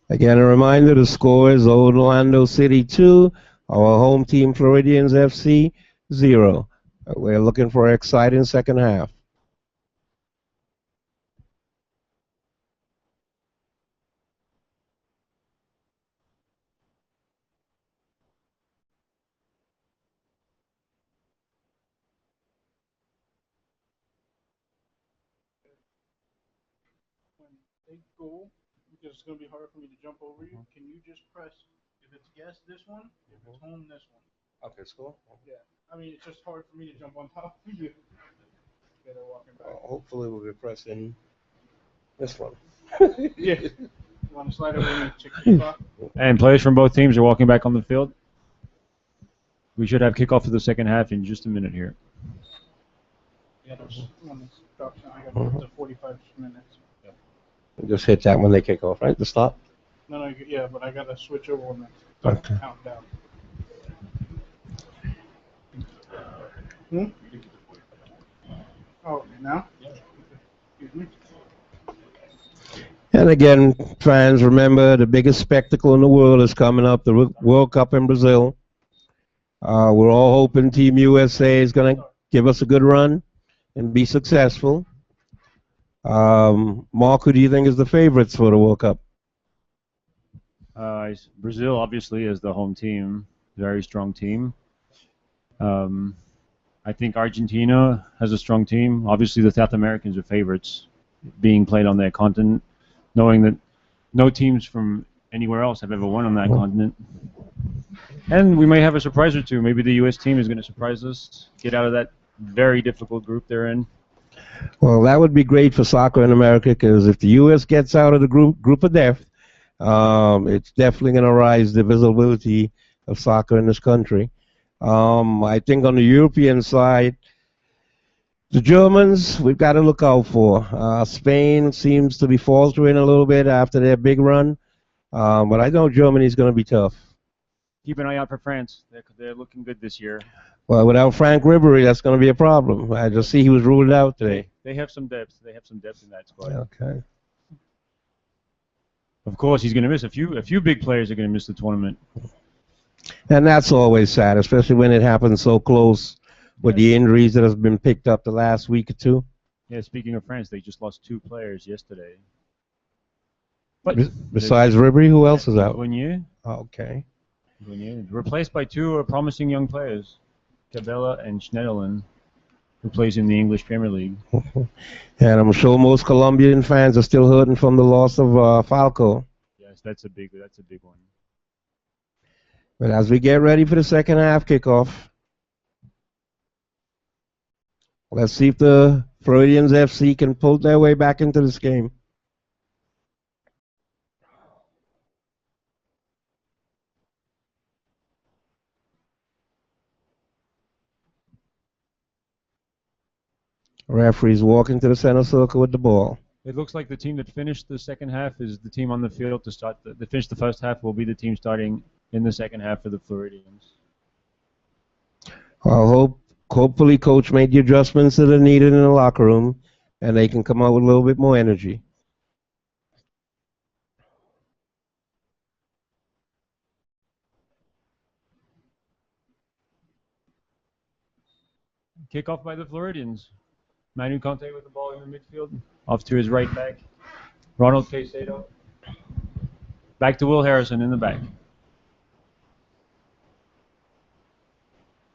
C: Again, a reminder, the score is Orlando City 2, our home team Floridians FC 0. We're looking for an exciting second half.
E: When they go, because it's gonna be hard for me to jump over you, can you just press, if it's yes, this one, if it's home, this one?
C: Okay, score.
E: Yeah. I mean, it's just hard for me to jump on top of you. Yeah, they're walking back.
C: Hopefully we'll be pressing this one.
E: Yeah. You want to slide over and check the clock?
F: And players from both teams are walking back on the field. We should have kickoff for the second half in just a minute here.
E: Yeah, there's one that drops down. I got to go to 45 minutes.
C: Just hit that when they kick off, right? The stop?
E: No, yeah, but I got to switch over when I
C: Okay.
E: count down. Hmm? Oh, okay, now? Excuse me.
C: And again, fans, remember the biggest spectacle in the world is coming up, the World Cup in Brazil. We're all hoping Team USA is going to give us a good run and be successful. Mark, who do you think is the favorites for the World Cup?
F: Brazil, obviously, is the home team, very strong team. I think Argentina has a strong team. Obviously, the South Americans are favorites, being played on their continent, knowing that no teams from anywhere else have ever won on that continent. And we may have a surprise or two. Maybe the U.S. team is going to surprise us, get out of that very difficult group they're in.
C: Well, that would be great for soccer in America, because if the U.S. gets out of the group of death, it's definitely going to rise the visibility of soccer in this country. I think on the European side, the Germans, we've got to look out for. Spain seems to be faltering a little bit after their big run. But I know Germany's going to be tough.
F: Keep an eye out for France. They're looking good this year.
C: Well, without Frank Ribery, that's going to be a problem. I just see he was ruled out today.
F: They have some depth. They have some depth in that squad.
C: Okay.
F: Of course, he's going to miss a few big players are going to miss the tournament.
C: And that's always sad, especially when it happens so close with the injuries that have been picked up the last week or two.
F: Yeah, speaking of France, they just lost 2 players yesterday. But
C: Besides Ribery, who else is out?
F: Grenier,
C: Okay.
F: replaced by 2 promising young players, Cabela and Schneiderlin, who plays in the English Premier League.
C: And I'm sure most Colombian fans are still hurting from the loss of Falco.
F: Yes, that's a big one.
C: But as we get ready for the second half kickoff, let's see if the Floridians FC can pull their way back into this game. Referees walking to the center circle with the ball.
F: It looks like the team that finished the second half is the team on the field to start. That finished the first half will be the team starting in the second half for the Floridians.
C: Hopefully Coach made the adjustments that are needed in the locker room, and they can come out with a little bit more energy.
F: Kickoff by the Floridians. Manu Conte with the ball in the midfield. Off to his right back. Ronald Caicedo. Back to Will Harrison in the back.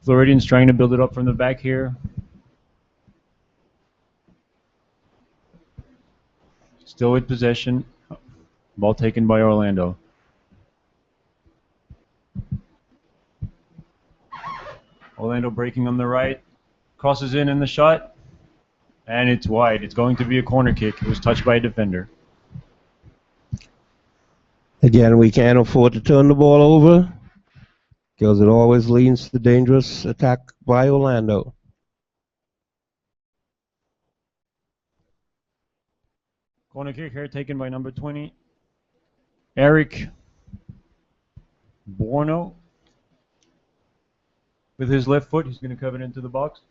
F: Floridians trying to build it up from the back here. Still with possession. Ball taken by Orlando. Orlando breaking on the right. Crosses in the shot. And it's wide. It's going to be a corner kick. It was touched by a defender.
C: Again, we can't afford to turn the ball over because it always leads to dangerous attack by Orlando.
F: Corner kick here taken by number 20. Eric Borno. With his left foot, he's going to cover it into the box.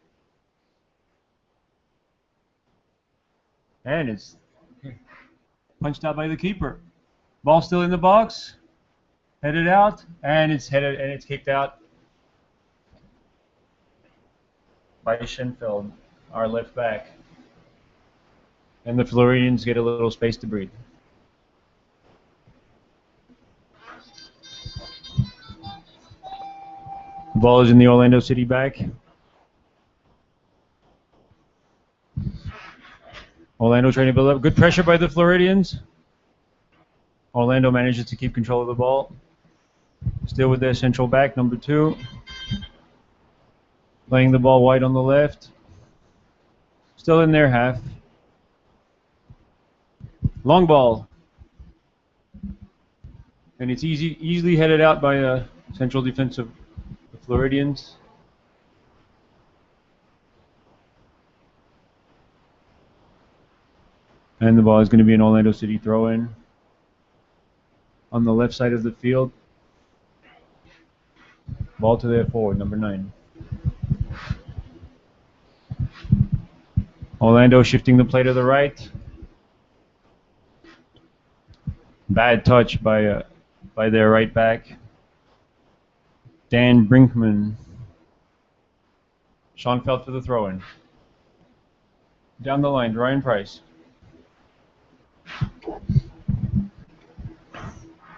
F: And it's punched out by the keeper. Ball still in the box. Headed out, and it's kicked out by Schenfeld, our left back. And the Floridians get a little space to breathe. The ball is in the Orlando City back. Orlando trying to build up. Good pressure by the Floridians. Orlando manages to keep control of the ball. Still with their central back, number 2. Playing the ball wide on the left. Still in their half. Long ball. And it's easily headed out by a central defense of the Floridians. And the ball is going to be an Orlando City throw-in on the left side of the field. Ball to their forward, number 9. Orlando shifting the play to the right. Bad touch by their right back. Dan Brinkman. Schoenfeld for the throw-in. Down the line, Ryan Price.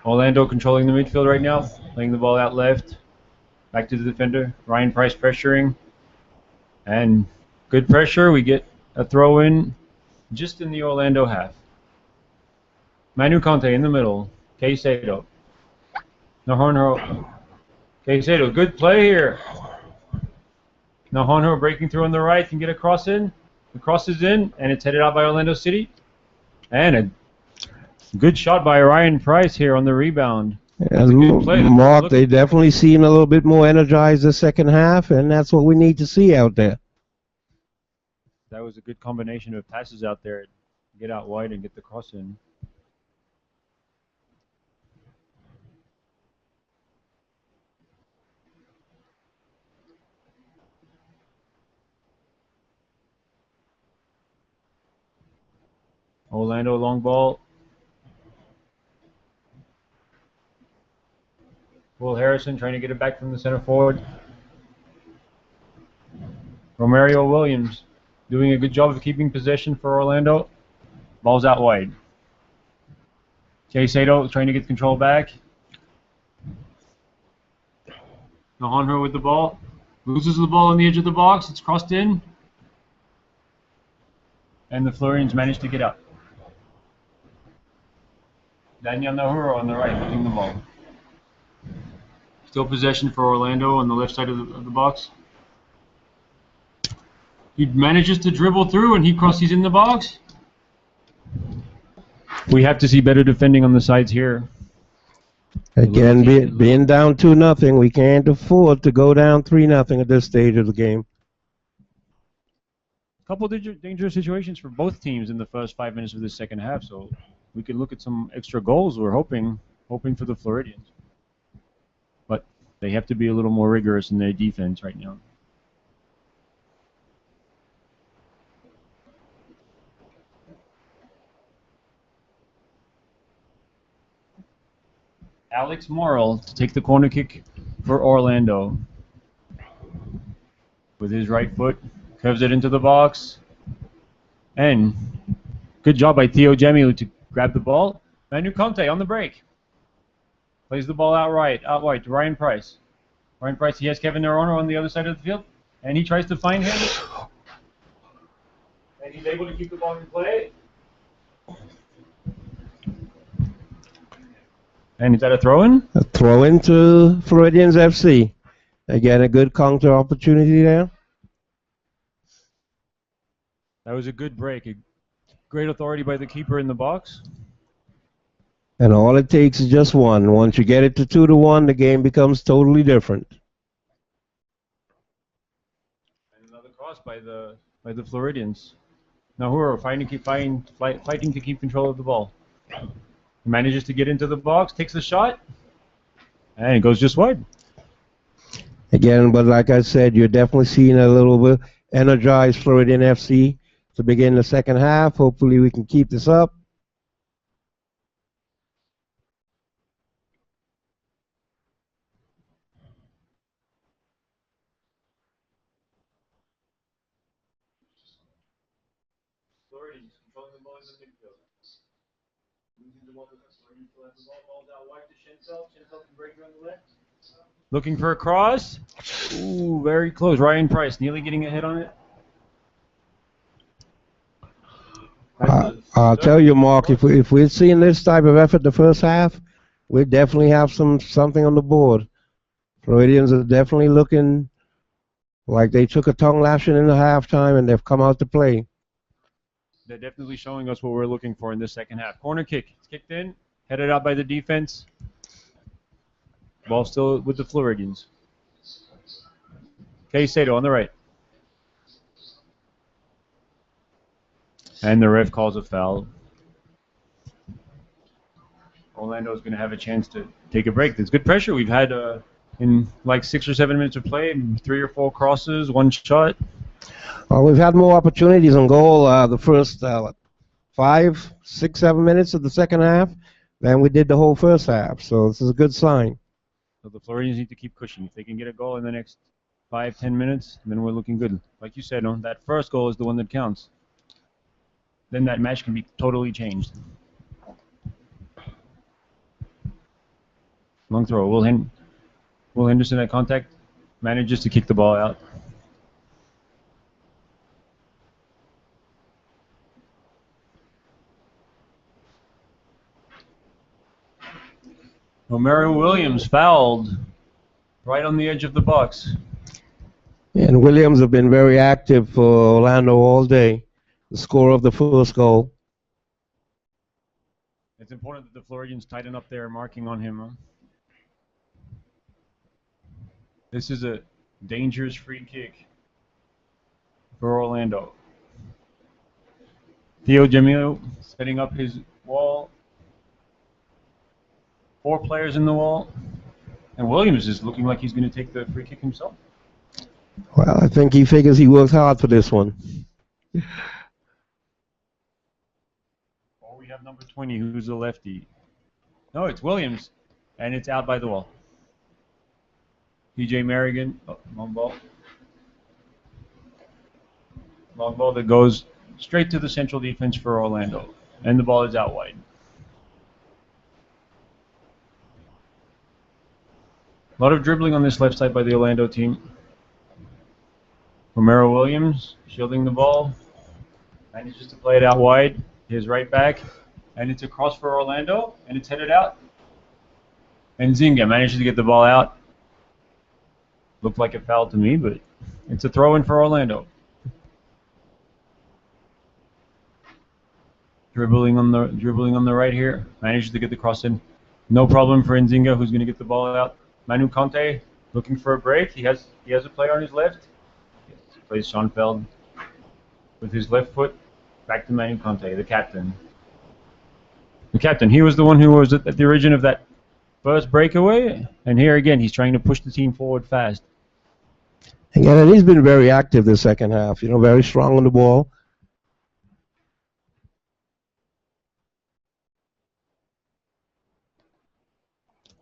F: Orlando controlling the midfield right now, laying the ball out left. Back to the defender. Ryan Price pressuring. And good pressure. We get a throw in just in the Orlando half. Manu Conte in the middle. Caicedo. Nahono. Caicedo. Good play here. Nahono breaking through on the right. Can get a cross in. The cross is in, and it's headed out by Orlando City. And a good shot by Ryan Price here on the rebound.
C: As Mark, they definitely seem a little bit more energized the second half, and that's what we need to see out there.
F: That was a good combination of passes out there. Get out wide and get the cross in. Orlando long ball. Will Harrison trying to get it back from the center forward. Romario Williams doing a good job of keeping possession for Orlando. Ball's out wide. Sato trying to get control back. Nahanro with the ball. Loses the ball on the edge of the box. It's crossed in. And the Floridians managed to get up. Daniel Nahuro on the right, holding the ball. Still possession for Orlando on the left side of the box. He manages to dribble through and he crosses in the box. We have to see better defending on the sides here.
C: Again, being down 2-0, we can't afford to go down 3-0 at this stage of the game.
F: A couple of dangerous situations for both teams in the first 5 minutes of the second half, so we could look at some extra goals. We're hoping for the Floridians. But they have to be a little more rigorous in their defense right now. Alex Morrill to take the corner kick for Orlando. With his right foot, curves it into the box. And good job by Theo Jemilu to grab the ball. Manu Conte on the break. Plays the ball out wide to Ryan Price. Ryan Price, he has Kevin Narono on the other side of the field. And he tries to find him. And he's able to keep the ball in play. And is that a throw-in?
C: A throw-in to Floridians FC. Again, a good counter opportunity there.
F: That was a good break. A great authority by the keeper in the box.
C: And all it takes is just one. Once you get it to 2-1, the game becomes totally different.
F: And another cross by the Floridians. Nahuro fighting to keep control of the ball. Manages to get into the box, takes the shot, and it goes just wide.
C: Again, but like I said, you're definitely seeing a little bit energized Floridian FC to begin the second half. Hopefully we can keep this up.
F: Floridians controlling the ball in the midfield. Losing the ball to the Floridians, still have the ball. Ball's out wide to Shentel. Shentel can break on the left. Looking for a cross. Ooh, very close. Ryan Price nearly getting a hit on it.
C: I'll tell you, Mark, if we're seeing this type of effort the first half, we definitely have something on the board. Floridians are definitely looking like they took a tongue lashing in the halftime and they've come out to play.
F: They're definitely showing us what we're looking for in this second half. Corner kick. It's kicked in, headed out by the defense. Ball still with the Floridians. Sato on the right. And the ref calls a foul. Orlando's going to have a chance to take a break. There's good pressure. We've had, in like 6 or 7 minutes of play, 3 or 4 crosses, 1 shot.
C: Well, we've had more opportunities on goal the first 5, 6, 7 minutes of the second half than we did the whole first half. So this is a good sign.
F: So the Floridians need to keep pushing. If they can get a goal in the next 5, 10 minutes, then we're looking good. Like you said, that first goal is the one that counts. Then that match can be totally changed. Long throw. Will Henderson at contact manages to kick the ball out. Romario Williams fouled right on the edge of the box.
C: And Williams have been very active for Orlando all day. The scorer of the first goal.
F: It's important that the Floridians tighten up their marking on him. Huh? This is a dangerous free kick for Orlando. Theo Jemilu setting up his wall. 4 players in the wall. And Williams is looking like he's going to take the free kick himself.
C: Well, I think he figures he worked hard for this one.
F: number 20, who's the lefty. No, it's Williams, and it's out by the wall. PJ Merrigan, long ball. Long ball that goes straight to the central defense for Orlando, and the ball is out wide. A lot of dribbling on this left side by the Orlando team. Romero Williams shielding the ball, manages to play it out wide. His right back, and it's across for Orlando, and it's headed out. And Zinga manages to get the ball out. Looked like a foul to me, but it's a throw-in for Orlando. Dribbling on the right here, manages to get the cross in. No problem for Nzinga, who's going to get the ball out. Manu Conte looking for a break. He has a player on his left. He plays Schoenfeld with his left foot. Back to Manu Conte, the captain. The captain. He was the one who was at the origin of that first breakaway, and here again he's trying to push the team forward fast.
C: Again, and he's been very active this second half. You know, very strong on the ball.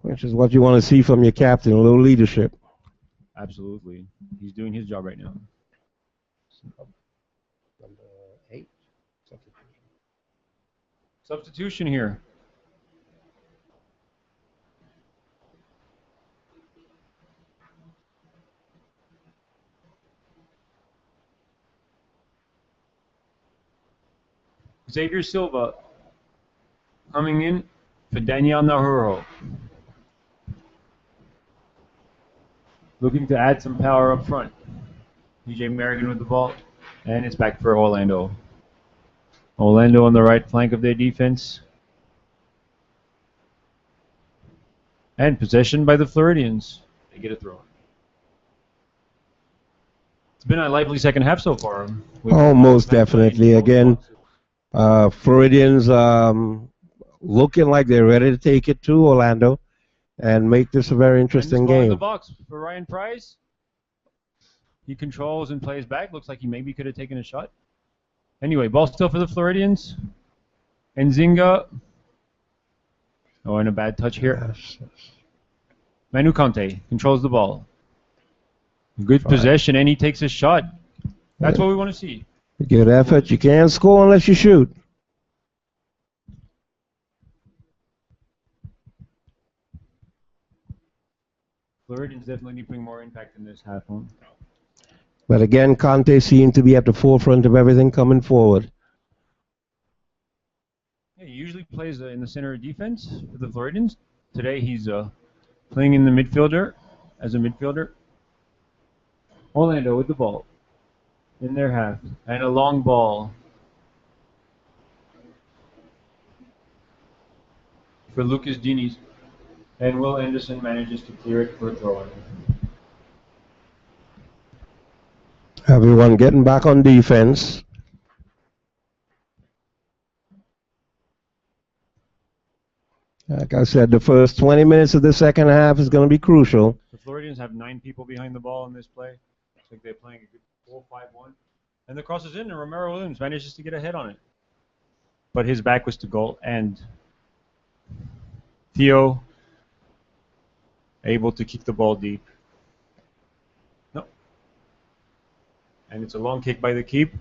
C: Which is what you want to see from your captain, a little leadership.
F: Absolutely. He's doing his job right now.
C: Number 8.
F: Substitution here. Xavier Silva coming in for Daniel Nahuro. Looking to add some power up front. PJ Merrigan with the ball, and it's back for Orlando. Orlando on the right flank of their defense. And possession by the Floridians. They get a throw. It's been a lively second half so far.
C: Oh, most definitely. Again, Floridians looking like they're ready to take it to Orlando and make this a very interesting game.
F: In the box for Ryan Price. He controls and plays back. Looks like he maybe could have taken a shot. Anyway, ball still for the Floridians. And Zinga. Oh, and a bad touch here. Manu Conte controls the ball. Good possession, and he takes a shot. That's what we want to see.
C: Good effort. You can't score unless you shoot.
F: Floridians definitely need to bring more impact in this half. Huh?
C: But again, Conte seemed to be at the forefront of everything coming forward.
F: Yeah, he usually plays in the center of defense for the Floridians. Today he's playing in the midfielder as a midfielder. Orlando with the ball in their half, and a long ball for Lucas Diniz, and Will Anderson manages to clear it for a throw-in.
C: Everyone getting back on defense. Like I said, the first 20 minutes of the second half is going to be crucial.
F: The Floridians have 9 people behind the ball in this play. Looks like they're playing a good 4-5-1. And the cross is in, and Romero Williams manages to get a head on it. But his back was to goal, and Theo able to kick the ball deep. No. And it's a long kick by the keep.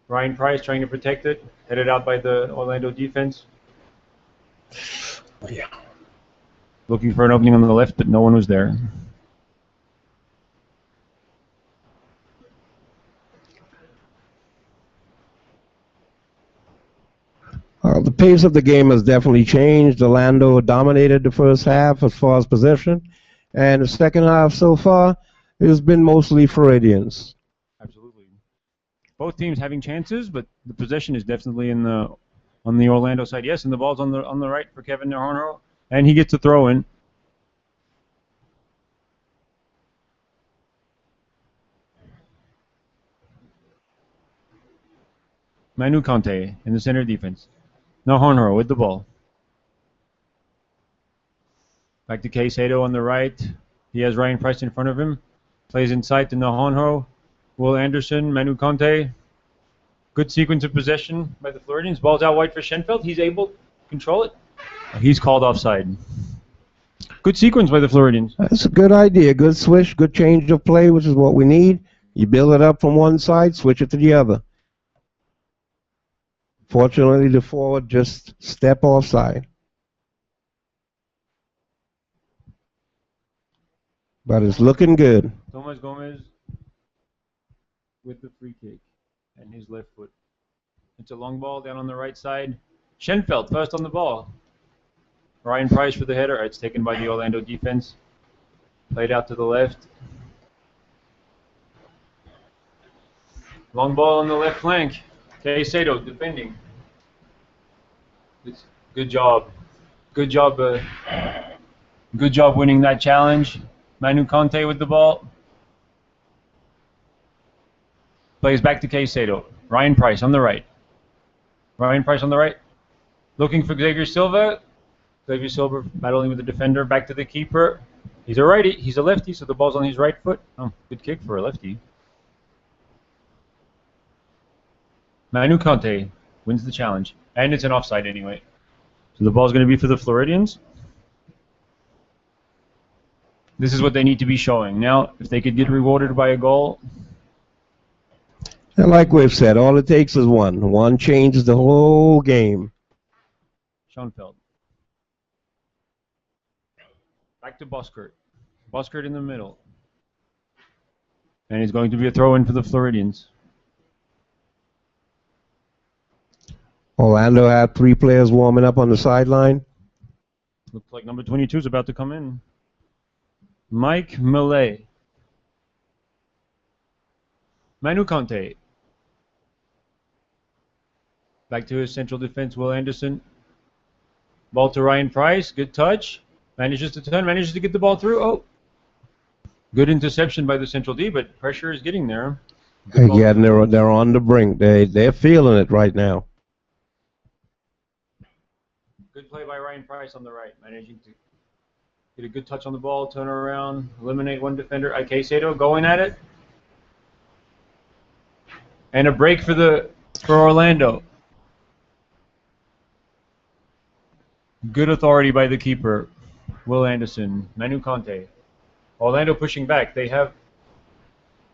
F: Ryan Price trying to protect it, headed out by the Orlando defense.
C: Yeah.
F: Looking for an opening on the left, but no one was there.
C: The pace of the game has definitely changed. Orlando dominated the first half as far as possession, and the second half so far has been mostly Floridians.
F: Absolutely. Both teams having chances, but the possession is definitely on the Orlando side. Yes, and the ball's on the right for Kevin Naharno, and he gets a throw in. Manu Conte in the center defense. Naharno with the ball. Back to Caicedo on the right. He has Ryan Price in front of him. Plays inside to Naharno. Will Anderson, Manu Conte. Good sequence of possession by the Floridians. Ball's out wide for Schenfeld. He's able to control it. He's called offside. Good sequence by the Floridians.
C: That's a good idea. Good switch, good change of play, which is what we need. You build it up from one side, switch it to the other. Fortunately, the forward just step offside. But it's looking good.
F: Tomas Gomez with the free kick and his left foot. It's a long ball down on the right side. Schenfeld first on the ball. Ryan Price for the header. It's taken by the Orlando defense. Played out to the left. Long ball on the left flank. Caicedo defending. Good job. Good job. Good job winning that challenge. Manu Conte with the ball. Plays back to Caicedo. Ryan Price on the right. Ryan Price on the right. Looking for Xavier Silva. Xavier Silva battling with the defender. Back to the keeper. He's a righty. He's a lefty, so the ball's on his right foot. Oh, good kick for a lefty. Manu Conte wins the challenge. And it's an offside anyway. So the ball's going to be for the Floridians. This is what they need to be showing. Now, if they could get rewarded by a goal.
C: And like we've said, all it takes is one. One changes the whole game.
F: Schoenfeld. Back to Buskert. Buskert in the middle. And it's going to be a throw-in for the Floridians.
C: Orlando had 3 players warming up on the sideline.
F: Looks like number 22 is about to come in. Mike Millet. Manu Conte. Back to his central defense, Will Anderson. Ball to Ryan Price. Good touch. Manages to turn. Manages to get the ball through. Oh. Good interception by the central D, but pressure is getting there.
C: Again, they're on the brink. They're feeling it right now.
F: Good play by Ryan Price on the right. Managing to get a good touch on the ball, turn around, eliminate one defender. Caicedo going at it. And a break for Orlando. Good authority by the keeper, Will Anderson. Manu Conte. Orlando pushing back. They have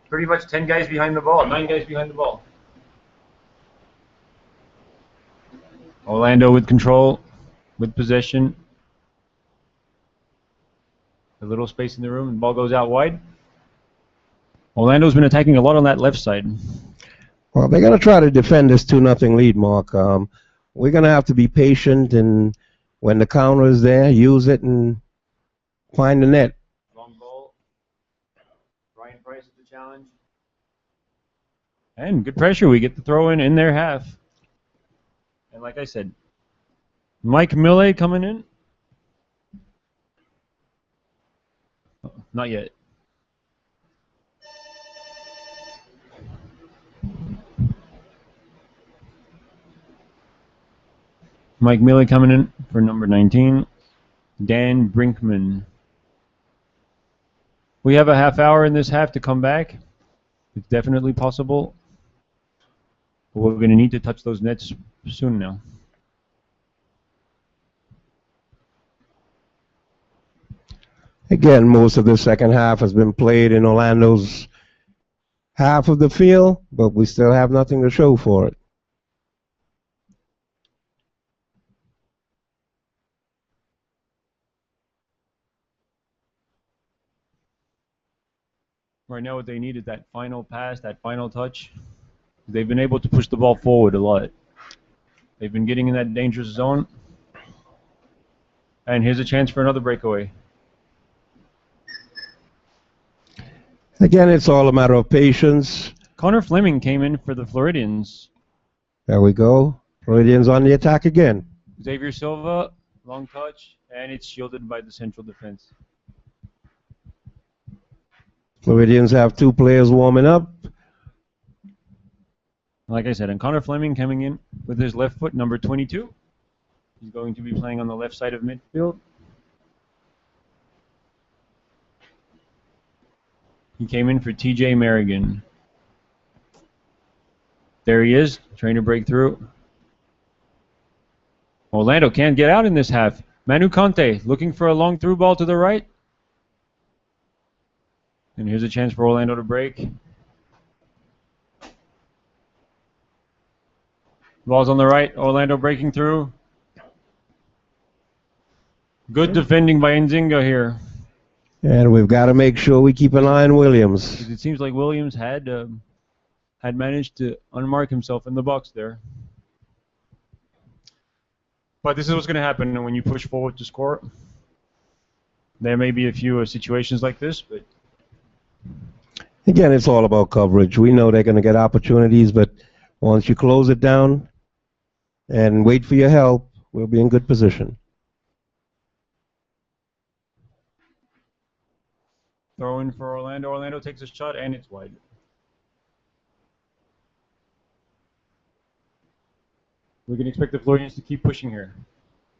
F: pretty much 10 guys behind the ball, 9 guys behind the ball. Orlando with control, with possession. A little space in the room, and the ball goes out wide. Orlando's been attacking a lot on that left side.
C: Well, they're going to try to defend this 2-0 lead, Mark. We're going to have to be patient, and when the counter is there, use it and find the net.
F: Long ball. Ryan Price at the challenge. And good pressure. We get the throw in their half. And like I said, Mike Millet coming in. Oh, not yet. Mike Millet coming in for number 19. Dan Brinkman. We have a half hour in this half to come back. It's definitely possible. But we're going to need to touch those nets soon now.
C: Again, most of the second half has been played in Orlando's half of the field, but we still have nothing to show for it.
F: Right now what they need is that final pass, that final touch. They've been able to push the ball forward a lot. They've been getting in that dangerous zone. And here's a chance for another breakaway.
C: Again, it's all a matter of patience.
F: Connor Fleming came in for the Floridians.
C: There we go. Floridians on the attack again.
F: Xavier Silva, long touch, and it's shielded by the central defense.
C: Floridians have 2 players warming up.
F: Like I said, and Connor Fleming coming in with his left foot, number 22. He's going to be playing on the left side of midfield. He came in for TJ Merrigan. There he is, trying to break through. Orlando can't get out in this half. Manu Conte looking for a long through ball to the right. And here's a chance for Orlando to break. Ball's on the right. Orlando breaking through. Good defending by Nzinga here.
C: And we've got to make sure we keep an eye on Williams.
F: It seems like Williams had managed to unmark himself in the box there. But this is what's going to happen when you push forward to score. There may be a few situations like this, but
C: Again, it's all about coverage. We know they're going to get opportunities, but once you close it down and wait for your help, we'll be in good position.
F: throw in for Orlando. Orlando takes a shot, and it's wide. We can expect the Floridians to keep pushing here.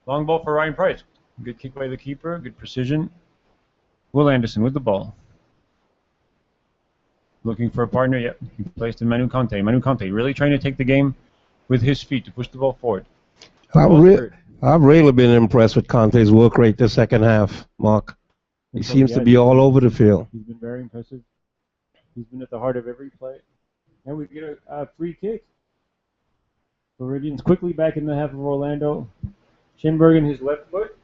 F: Long ball for Ryan Price. Good kick by the keeper. Good precision. Will Anderson with the ball. Looking for a partner. Yep, he placed in Manu Conte. Manu Conte really trying to take the game with his feet to push the ball forward.
C: I've really been impressed with Conte's work rate this second half, Mark. He seems to be all over the field.
F: He's been very impressive. He's been at the heart of every play. And we get a free kick. Floridians quickly back in the half of Orlando. Schenberg in his left foot.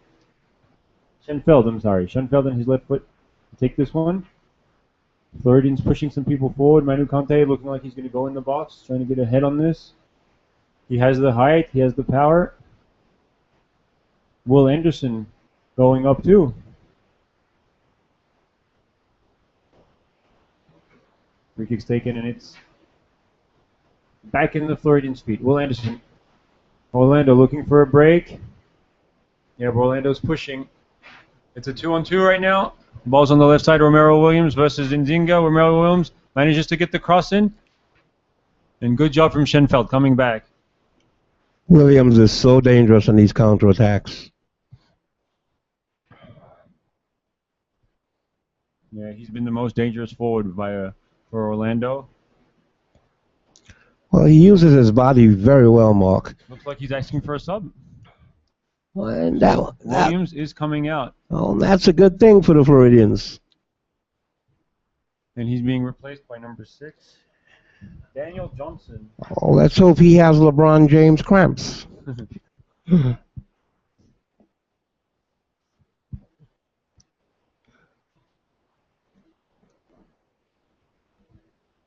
F: Schenfeld in his left foot. Take this one. Floridians pushing some people forward. Manu Conte looking like he's going to go in the box, trying to get ahead on this. He has the height. He has the power. Will Anderson going up too. Free kick's taken, and it's back in the Floridians' feet. Will Anderson. Orlando looking for a break. Yeah, Orlando's pushing. It's a 2-on-2 right now. Ball's on the left side. Romero Williams versus Nzinga. Romero Williams manages to get the cross in. And good job from Schenfeld coming back.
C: Williams is so dangerous in these counterattacks.
F: Yeah, he's been the most dangerous forward for Orlando.
C: Well, he uses his body very well, Mark.
F: Looks like he's asking for a sub.
C: Well,
F: Williams is coming out.
C: Oh, that's a good thing for the Floridians.
F: And he's being replaced by number 6, Daniel Johnson.
C: Oh, let's hope he has LeBron James cramps.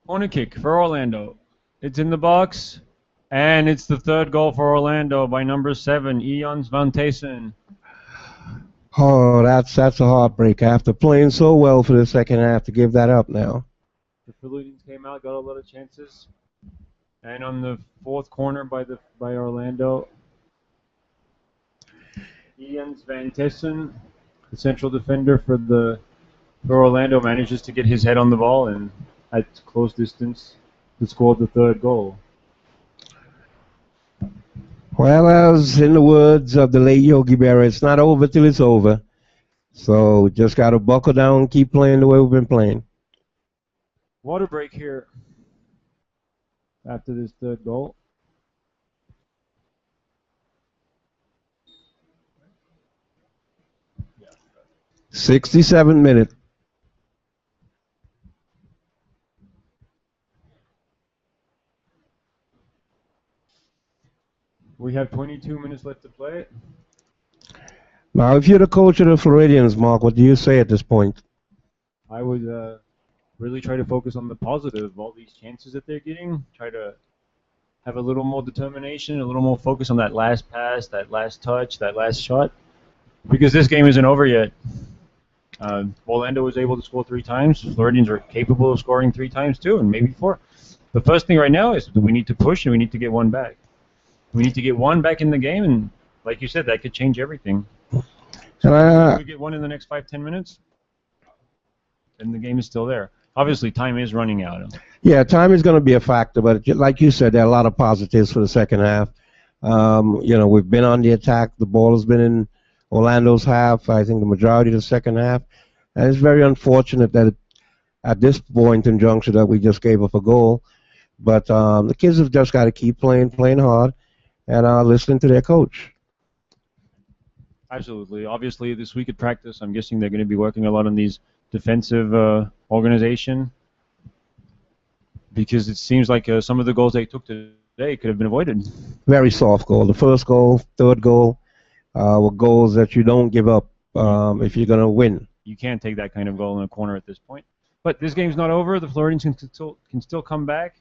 F: Corner kick for Orlando. It's in the box. And it's the third goal for Orlando by number 7, Ian Van Taysen.
C: Oh, that's a heartbreak. After playing so well for the second half, to give that up now.
F: The Floridians came out, got a lot of chances. And on the fourth corner by Orlando, Ian Van Taysen, the central defender for Orlando, manages to get his head on the ball and at close distance to score the third goal.
C: Well, as in the words of the late Yogi Berra, it's not over till it's over. So just got to buckle down and keep playing the way we've been playing.
F: Water break here after this third goal.
C: Yeah. 67 minutes.
F: We have 22 minutes left to play.
C: Now, if you're the coach of the Floridians, Mark, what do you say at this point?
F: I would really try to focus on the positive of all these chances that they're getting. Try to have a little more determination, a little more focus on that last pass, that last touch, that last shot. Because this game isn't over yet. Orlando was able to score 3 times. Floridians are capable of scoring 3 times too, and maybe 4. The first thing right now is that we need to push and we need to get one back. We need to get one back in the game, and like you said, that could change everything. So if we get one in the next 5-10 minutes, then the game is still there. Obviously, time is running out.
C: Yeah, time is going to be a factor, but like you said, there are a lot of positives for the second half. We've been on the attack. The ball has been in Orlando's half, I think the majority of the second half. And it's very unfortunate that at this point in juncture that we just gave up a goal. But the kids have just got to keep playing hard, and listening to their coach.
F: Absolutely. Obviously, this week at practice, I'm guessing they're going to be working a lot on these defensive organization, because it seems like some of the goals they took today could have been avoided.
C: Very soft goal. The first goal, third goal, were goals that you don't give up if you're going to win.
F: You can't take that kind of goal in a corner at this point. But this game's not over. The Floridians can still come back.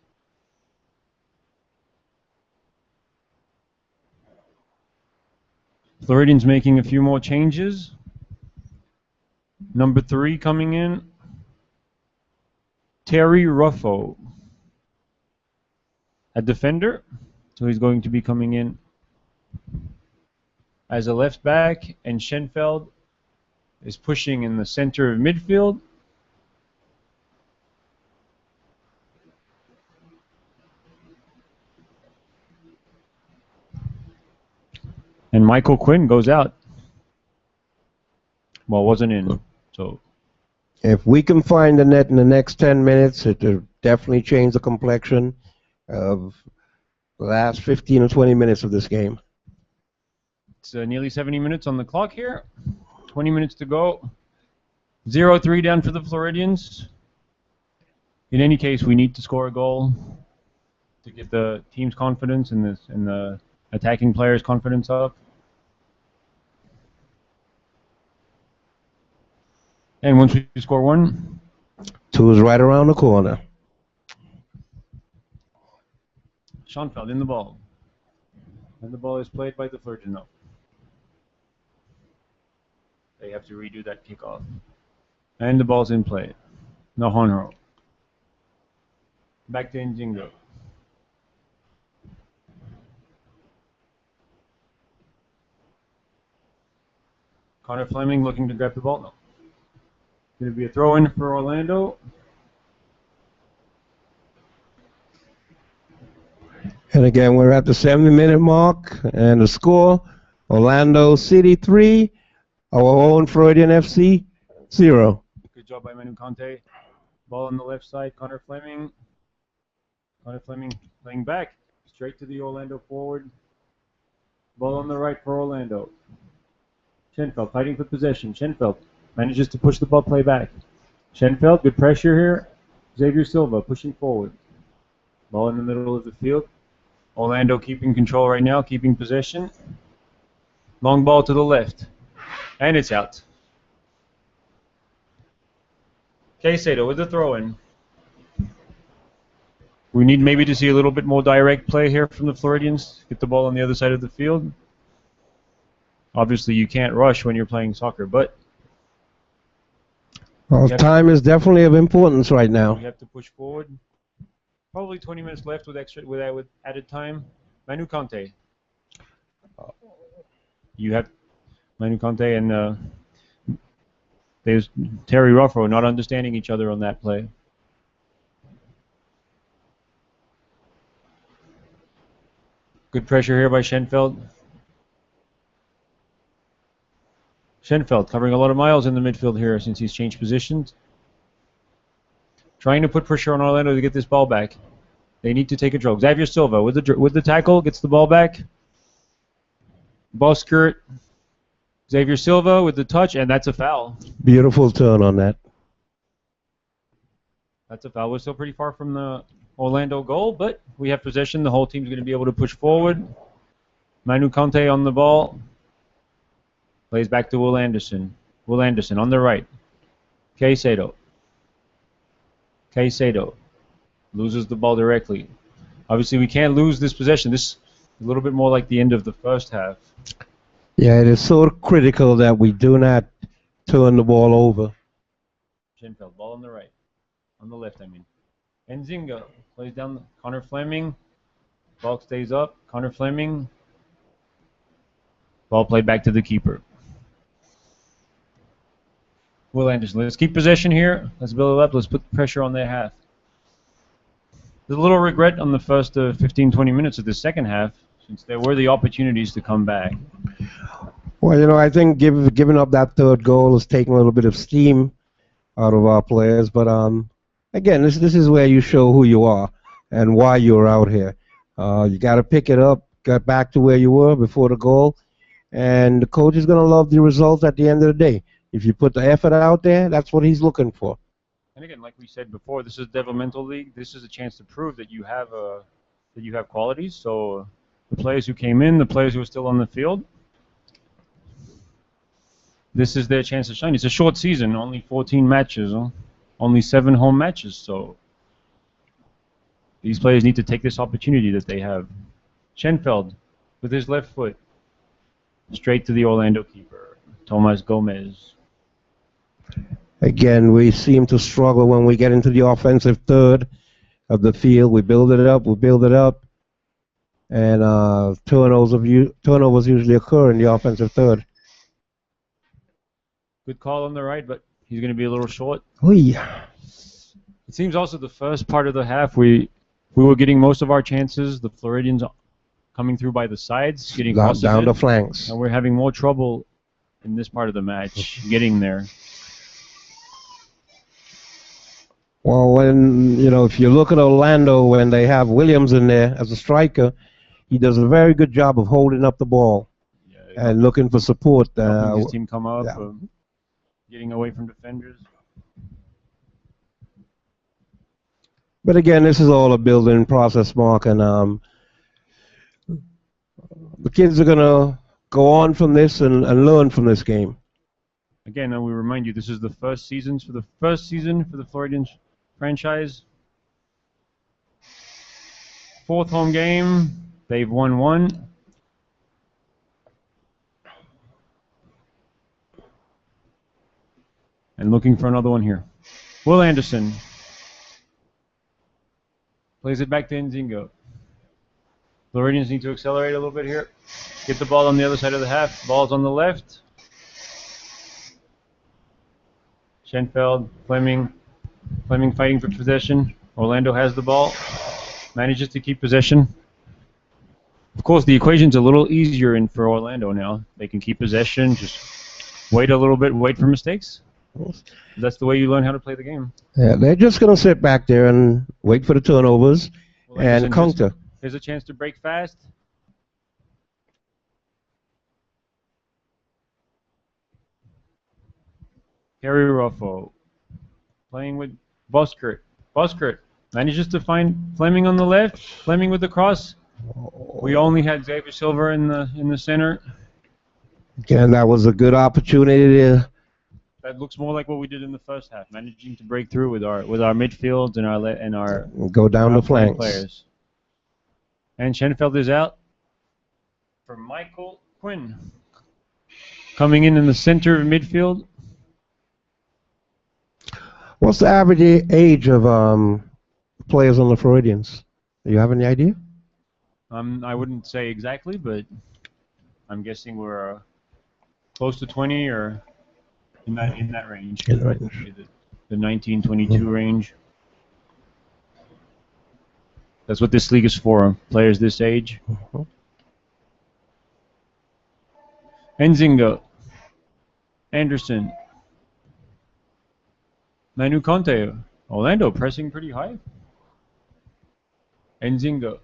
F: Floridians making a few more changes. Number 3 coming in, Terry Ruffo, a defender. So he's going to be coming in as a left back, and Schenfeld is pushing in the center of midfield. And Michael Quinn goes out. Well, wasn't in. So
C: if we can find the net in the next 10 minutes, it will definitely change the complexion of the last 15 or 20 minutes of this game.
F: It's nearly 70 minutes on the clock here. 20 minutes to go. 0-3 down for the Floridians. In any case, we need to score a goal to get the team's confidence and the attacking players' confidence up. And once we score one,
C: 2 is right around the corner.
F: Schoenfeld in the ball. And the ball is played by the Floridians. No. They have to redo that kickoff. And the ball's in play. No Honro. Back to Njingo. Connor Fleming looking to grab the ball. No. Going to be a throw-in for Orlando.
C: And again, we're at the 70-minute mark, and the score, Orlando City 3, our own Floridian FC 0.
F: Good job by Manu Conte. Ball on the left side, Connor Fleming. Connor Fleming playing back, straight to the Orlando forward. Ball on the right for Orlando. Schenfeld fighting for possession. Schenfeld manages to push the ball play back. Schenfeld, good pressure here. Xavier Silva pushing forward. Ball in the middle of the field. Orlando keeping control right now, keeping possession. Long ball to the left. And it's out. Caicedo with the throw-in. We need maybe to see a little bit more direct play here from the Floridians. Get the ball on the other side of the field. Obviously, you can't rush when you're playing soccer, but
C: well, time is definitely of importance right now.
F: We have to push forward. Probably 20 minutes left with added time. Manu Conte. You have Manu Conte and there's Terry Ruffo not understanding each other on that play. Good pressure here by Schenfeld. Schenfeld covering a lot of miles in the midfield here since he's changed positions. Trying to put pressure on Orlando to get this ball back. They need to take control. Xavier Silva with the tackle, gets the ball back. Ball skirt. Xavier Silva with the touch, and that's a foul.
C: Beautiful turn on that.
F: That's a foul. We're still pretty far from the Orlando goal, but we have possession. The whole team's going to be able to push forward. Manu Conte on the ball. Plays back to Will Anderson. Will Anderson on the right. Caicedo. Caicedo loses the ball directly. Obviously, we can't lose this possession. This is a little bit more like the end of the first half.
C: Yeah, it is so critical that we do not turn the ball over.
F: Schenfeld, ball on the right. On the left, I mean. Nzinga plays down Connor Fleming. Ball stays up. Connor Fleming. Ball played back to the keeper. Will Anderson. Let's keep possession here. Let's build it up. Let's put pressure on their half. There's a little regret on the first 15, 20 minutes of the second half, since there were the opportunities to come back.
C: Well, you know, I think giving up that third goal is taking a little bit of steam out of our players. But again, this is where you show who you are. and why you're out here. You got to pick it up, get back to where you were before the goal, and the coach is going to love the results at the end of the day. If you put the effort out there, that's what he's looking for.
F: And again, like we said before, this is developmental league. This is a chance to prove that you have qualities. So the players who came in, the players who are still on the field, this is their chance to shine. It's a short season, only 14 matches, only 7 home matches. So these players need to take this opportunity that they have. Schenfeld with his left foot, straight to the Orlando keeper, Tomas Gomez.
C: Again, we seem to struggle when we get into the offensive third of the field. We build it up, and turnovers usually occur in the offensive third.
F: Good call on the right, but he's going to be a little short.
C: Oy.
F: It seems also the first part of the half, we were getting most of our chances. The Floridians coming through by the sides, getting
C: down the flanks.
F: And we're having more trouble in this part of the match getting there.
C: Well, if you look at Orlando, when they have Williams in there as a striker, he does a very good job of holding up the ball and looking for support.
F: Helping his team come up,
C: yeah.
F: Getting away from defenders.
C: But again, this is all a building process, Mark, and the kids are going to go on from this and learn from this game.
F: Again, we remind you, this is the first season for the Floridians franchise. 4th home game. They've won 1. And looking for another one here. Will Anderson plays it back to Nzingo. Floridians need to accelerate a little bit here. Get the ball on the other side of the half. Ball's on the left. Schenfeld, Fleming fighting for possession. Orlando has the ball. Manages to keep possession. Of course, the equation's a little easier for Orlando now. They can keep possession, just wait a little bit, wait for mistakes. That's the way you learn how to play the game.
C: Yeah, they're just going to sit back there and wait for the turnovers and counter.
F: Here's a chance to break fast. Harry Ruffo playing with Buskert. Buskert manages to find Fleming on the left. Fleming with the cross. We only had Xavier Silver in the center.
C: Again, that was a good opportunity.
F: That looks more like what we did in the first half, managing to break through with our midfields and our
C: go down the flanks.
F: Players. And Schenfeld is out for Michael Quinn. Coming in the center of midfield.
C: What's the average age of players on the Floridians? Do you have any idea?
F: I wouldn't say exactly, but I'm guessing we're close to 20 or in that range.
C: In range.
F: The 19-22 range. That's what this league is for, players this age. Nzingo. Anderson. Manu Conte. Orlando pressing pretty high. Nzingo.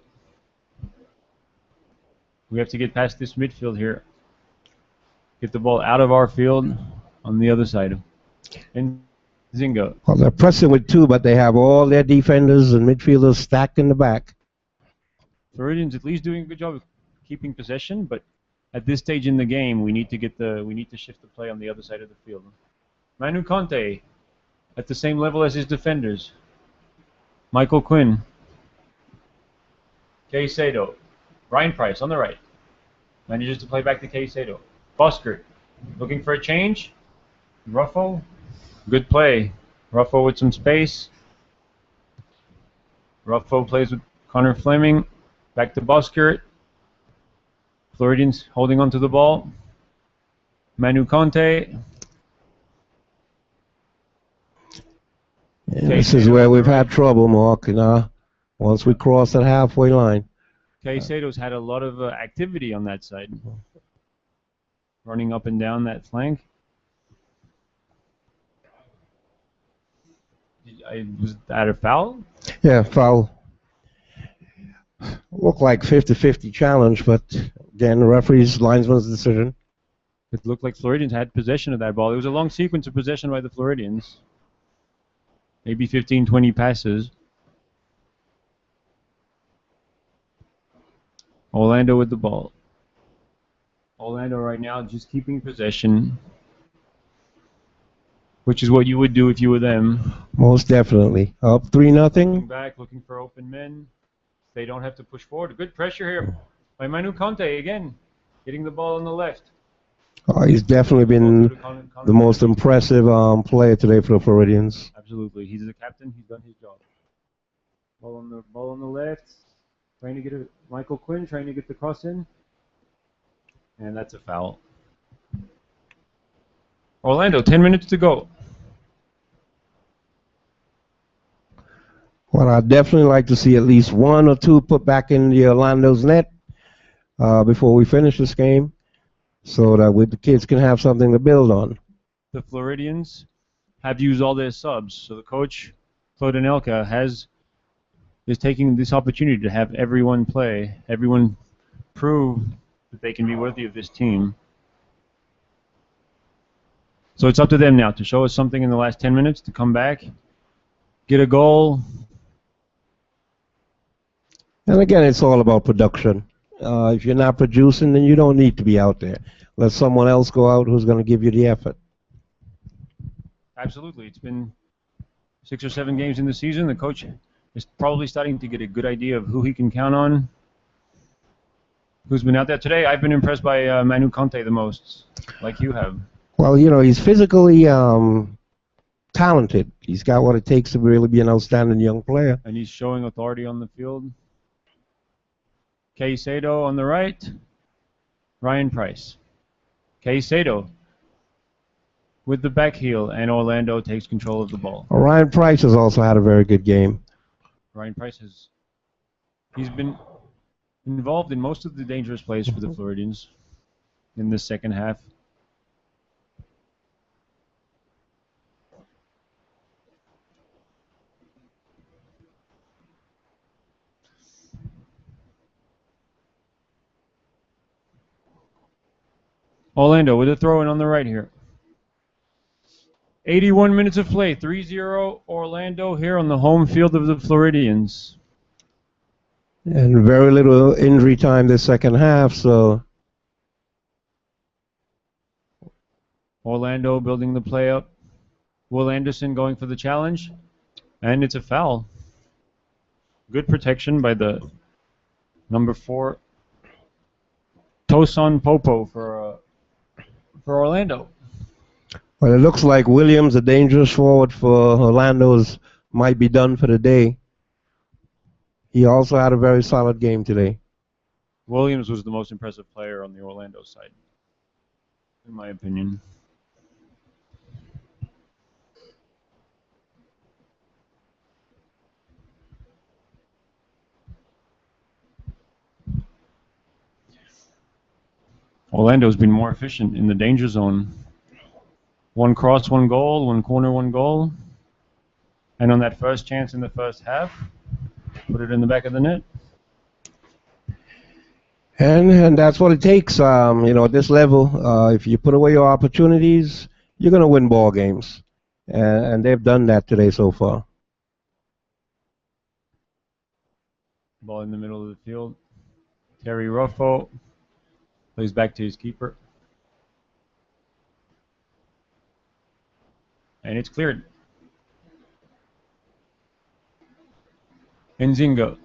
F: We have to get past this midfield here. Get the ball out of our field on the other side. Nzingo.
C: Well, they're pressing with 2, but they have all their defenders and midfielders stacked in the back.
F: Floridians at least doing a good job of keeping possession, but at this stage in the game, we need to shift the play on the other side of the field. Manu Conte at the same level as his defenders. Michael Quinn. Caicedo. Ryan Price on the right. Manages to play back to Caicedo. Buskert looking for a change. Ruffo. Good play. Ruffo with some space. Ruffo plays with Connor Fleming. Back to Buskert. Floridians holding on to the ball. Manu Conte.
C: Yeah, this is where we've had trouble, Mark. Once we cross that halfway line.
F: Caicedo's had a lot of activity on that side. Running up and down that flank. Was that a foul?
C: Yeah, foul. Looked like 50-50 challenge, but again, the referee's linesman's decision.
F: It looked like Floridians had possession of that ball. It was a long sequence of possession by the Floridians. Maybe 15, 20 passes. Orlando with the ball. Orlando right now just keeping possession, which is what you would do if you were them.
C: Most definitely. Up 3-0.
F: Looking back, looking for open men. They don't have to push forward. Good pressure here by Manu Conte again, getting the ball on the left.
C: He's definitely been the most impressive player today for the Floridians.
F: Absolutely. He's the captain. He's done his job. Ball on the left. Trying to get Michael Quinn trying to get the cross in. And that's a foul. Orlando, 10 minutes to go.
C: Well, I'd definitely like to see at least 1 or 2 put back in the Orlando's net before we finish this game, so that the kids can have something to build on.
F: The Floridians have used all their subs, so the coach, Claude Anelka, is taking this opportunity to have everyone play, everyone prove that they can be worthy of this team. So it's up to them now to show us something in the last 10 minutes, to come back, get a goal.
C: And again, it's all about production. If you're not producing, then you don't need to be out there. Let someone else go out who's going to give you the effort.
F: Absolutely. It's been 6 or 7 games in the season. The coach is probably starting to get a good idea of who he can count on, who's been out there. Today, I've been impressed by Manu Conte the most, like you have.
C: Well, you know, he's physically talented. He's got what it takes to really be an outstanding young player.
F: And he's showing authority on the field. Caicedo on the right, Ryan Price. Caicedo with the back heel, and Orlando takes control of the ball.
C: Ryan Price has also had a very good game.
F: Ryan Price he's been involved in most of the dangerous plays for the Floridians in the second half. Orlando with a throw-in on the right here. 81 minutes of play, 3-0 Orlando here on the home field of the Floridians.
C: And very little injury time this second half, so...
F: Orlando building the play up. Will Anderson going for the challenge. And it's a foul. Good protection by the number 4, Toson Popo for Orlando.
C: Well, it looks like Williams, a dangerous forward for Orlando's, might be done for the day. He also had a very solid game today.
F: Williams was the most impressive player on the Orlando side, in my opinion. Orlando's been more efficient in the danger zone. 1 cross, 1 goal, 1 corner, 1 goal. And on that first chance in the first half, put it in the back of the net.
C: And that's what it takes, you know, at this level. If you put away your opportunities, you're going to win ball games. And they've done that today so far.
F: Ball in the middle of the field. Terry Ruffo plays back to his keeper. And it's cleared. Nzinga.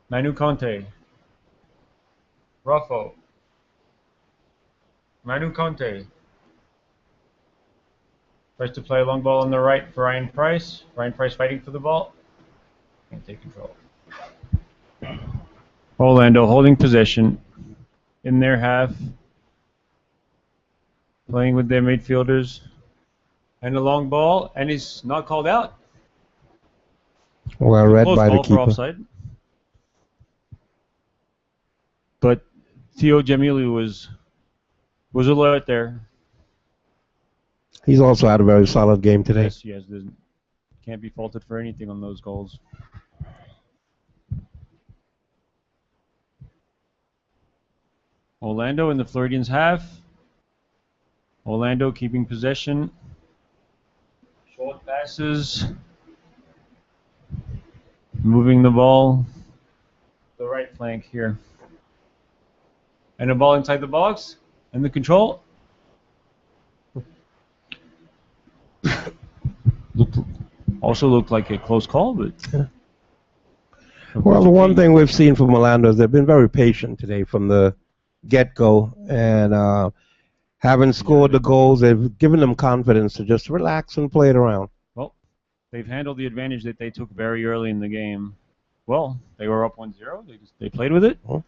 F: Manu Conte. Ruffo. Manu Conte. Tries to play a long ball on the right for Ryan Price. Ryan Price fighting for the ball. Can't take control. Orlando holding possession in their half. Playing with their midfielders. And a long ball, and he's not called out.
C: Well read by the
F: Close call for
C: keeper.
F: offside. But Theo Jamilu was alert there.
C: He's also had a very solid game today.
F: Yes, can't be faulted for anything on those goals. Orlando in the Floridians half. Orlando keeping possession. Short passes. Moving the ball. The right flank here. And a ball inside the box. And the control. Also looked like a close call, but...
C: Well, the one thing we've seen from Orlando is they've been very patient today from the get-go, and having scored the goals, they've given them confidence to just relax and play it around.
F: Well, they've handled the advantage that they took very early in the game. Well, they were up 1-0. They played with it.
C: Oh.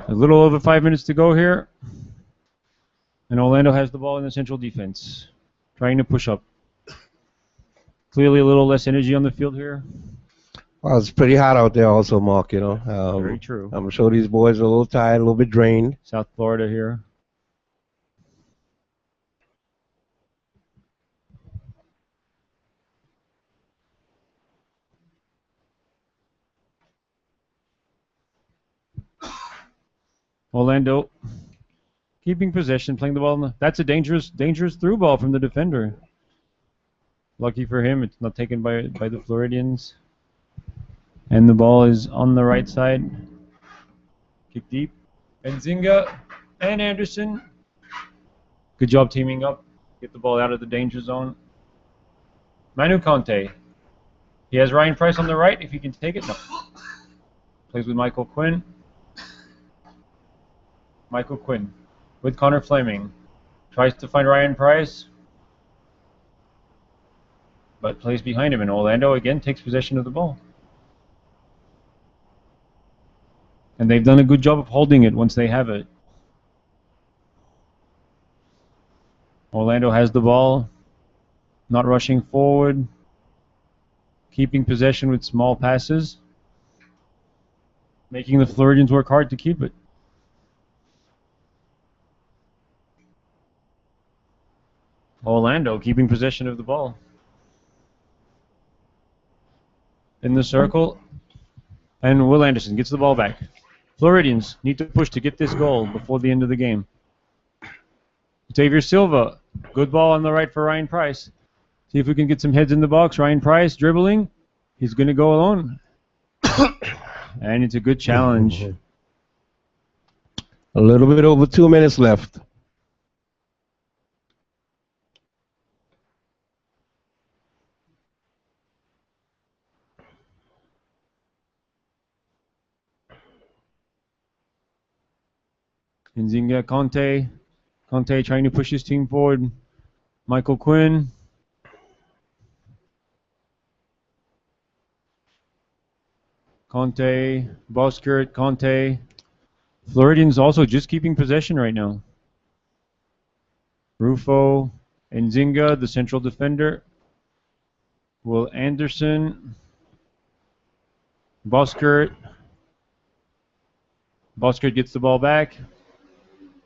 F: A little over 5 minutes to go here. And Orlando has the ball in the central defense. Trying to push up. Clearly a little less energy on the field here.
C: Well, it's pretty hot out there also, Mark, you know.
F: Very true.
C: I'm sure these boys are a little tired, a little bit drained.
F: South Florida here. Orlando keeping possession, playing the ball. That's a dangerous through ball from the defender. Lucky for him, it's not taken by the Floridians. And the ball is on the right side. Kick deep. And Zinga and Anderson. Good job teaming up. Get the ball out of the danger zone. Manu Conte. He has Ryan Price on the right. If he can take it, no. Plays with Michael Quinn. Michael Quinn with Connor Fleming. Tries to find Ryan Price. But plays behind him. And Orlando again takes possession of the ball. And they've done a good job of holding it once they have it. Orlando has the ball. Not rushing forward. Keeping possession with small passes. Making the Floridians work hard to keep it. Orlando keeping possession of the ball. In the circle. And Will Anderson gets the ball back. Floridians need to push to get this goal before the end of the game. Xavier Silva. Good ball on the right for Ryan Price. See if we can get some heads in the box. Ryan Price dribbling. He's going to go alone. And it's a good challenge.
C: A little bit over 2 minutes left.
F: Nzinga, Conte. Conte trying to push his team forward. Michael Quinn. Conte, Boskert, Conte. Floridians also just keeping possession right now. Rufo, Nzinga, the central defender. Will Anderson. Boskert. Boskert gets the ball back.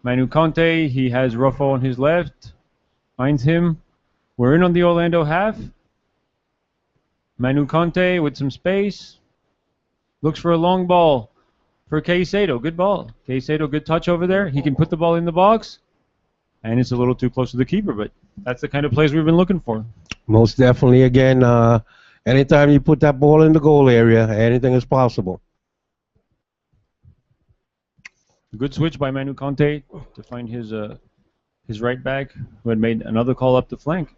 F: Manu Conte, he has Ruffo on his left. Finds him. We're in on the Orlando half. Manu Conte with some space. Looks for a long ball for Caicedo. Good ball. Caicedo, good touch over there. He can put the ball in the box. And it's a little too close to the keeper, but that's the kind of plays we've been looking for.
C: Most definitely, again, anytime you put that ball in the goal area, anything is possible.
F: Good switch by Manu Conte to find his right back, who had made another call up the flank.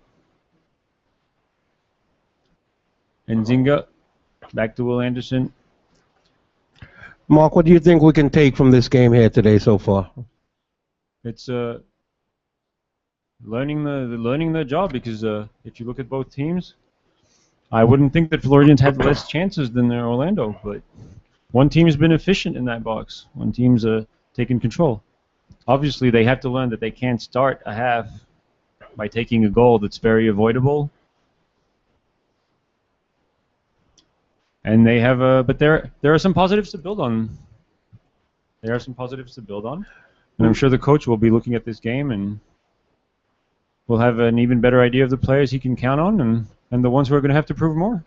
F: And Zinga, back to Will Anderson.
C: Mark, what do you think we can take from this game here today so far?
F: It's learning the job, because if you look at both teams, I wouldn't think that Floridians had less chances than Orlando, but one team has been efficient in that box. One team's taken control. Obviously, they have to learn that they can't start a half by taking a goal that's very avoidable. And they have but there are some positives to build on. And I'm sure the coach will be looking at this game and we'll have an even better idea of the players he can count on and the ones who are going to have to prove more.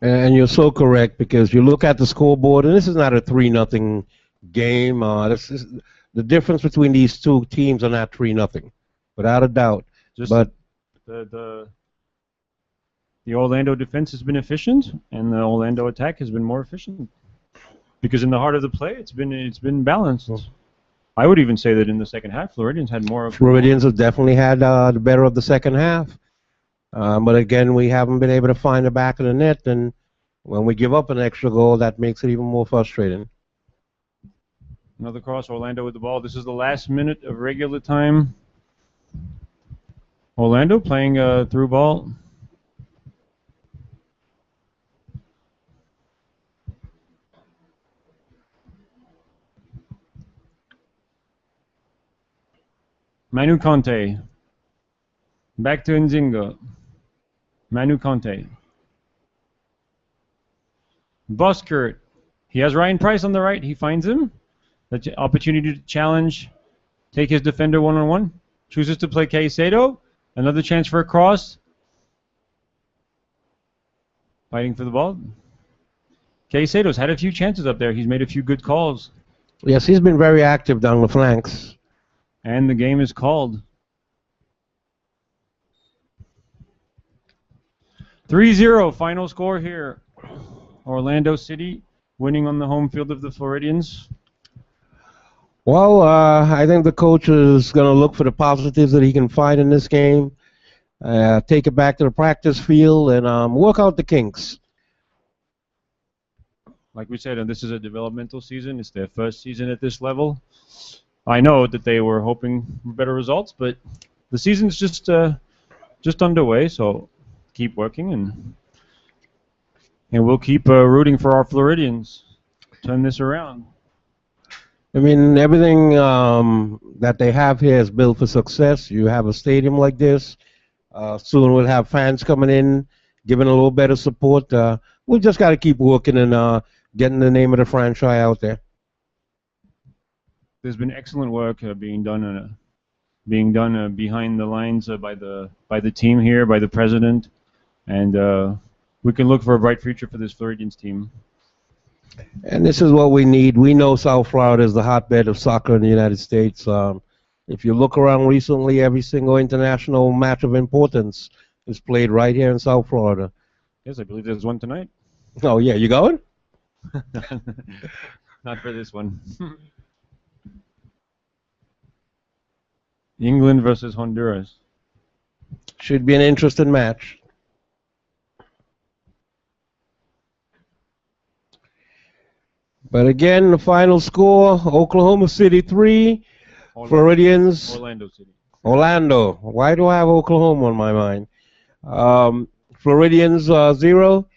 C: And you're so correct, because you look at the scoreboard, and this is not a 3-0 game. The difference between these two teams are not 3-0, without a doubt.
F: Just
C: but
F: the Orlando defense has been efficient, and the Orlando attack has been more efficient. Because in the heart of the play, it's been balanced. I would even say that in the second half, Floridians had more.
C: Floridians have definitely had the better of the second half. But again, we haven't been able to find the back of the net, and when we give up an extra goal, that makes it even more frustrating.
F: Another cross, Orlando with the ball. This is the last minute of regular time. Orlando playing through ball. Manu Conte. Back to Nzinga. Manu Conte. Buskert. He has Ryan Price on the right. He finds him. The opportunity to challenge, take his defender one-on-one. Chooses to play Caicedo. Another chance for a cross. Fighting for the ball. Caicedo's had a few chances up there. He's made a few good calls.
C: Yes, he's been very active down the flanks.
F: And the game is called. 3-0 final score here. Orlando City winning on the home field of the Floridians.
C: Well, I think the coach is going to look for the positives that he can find in this game, take it back to the practice field, and work out the kinks.
F: Like we said, this is a developmental season. It's their first season at this level. I know that they were hoping for better results, but the season's just underway, so keep working, and we'll keep rooting for our Floridians. Turn this around.
C: I mean, everything that they have here is built for success. You have a stadium like this. Soon we'll have fans coming in, giving a little better support. We just got to keep working and getting the name of the franchise out there.
F: There's been excellent work being done behind the lines by the team here, by the president, and we can look for a bright future for this Floridians team.
C: And this is what we need. We know South Florida is the hotbed of soccer in the United States. If you look around recently, every single international match of importance is played right here in South Florida.
F: Yes, I believe there's one tonight.
C: Oh, yeah, you going?
F: Not for this one. England versus Honduras.
C: Should be an interesting match. But again, the final score, Oklahoma City 3, Floridians...
F: Orlando City.
C: Orlando. Why do I have Oklahoma on my mind? Floridians 0,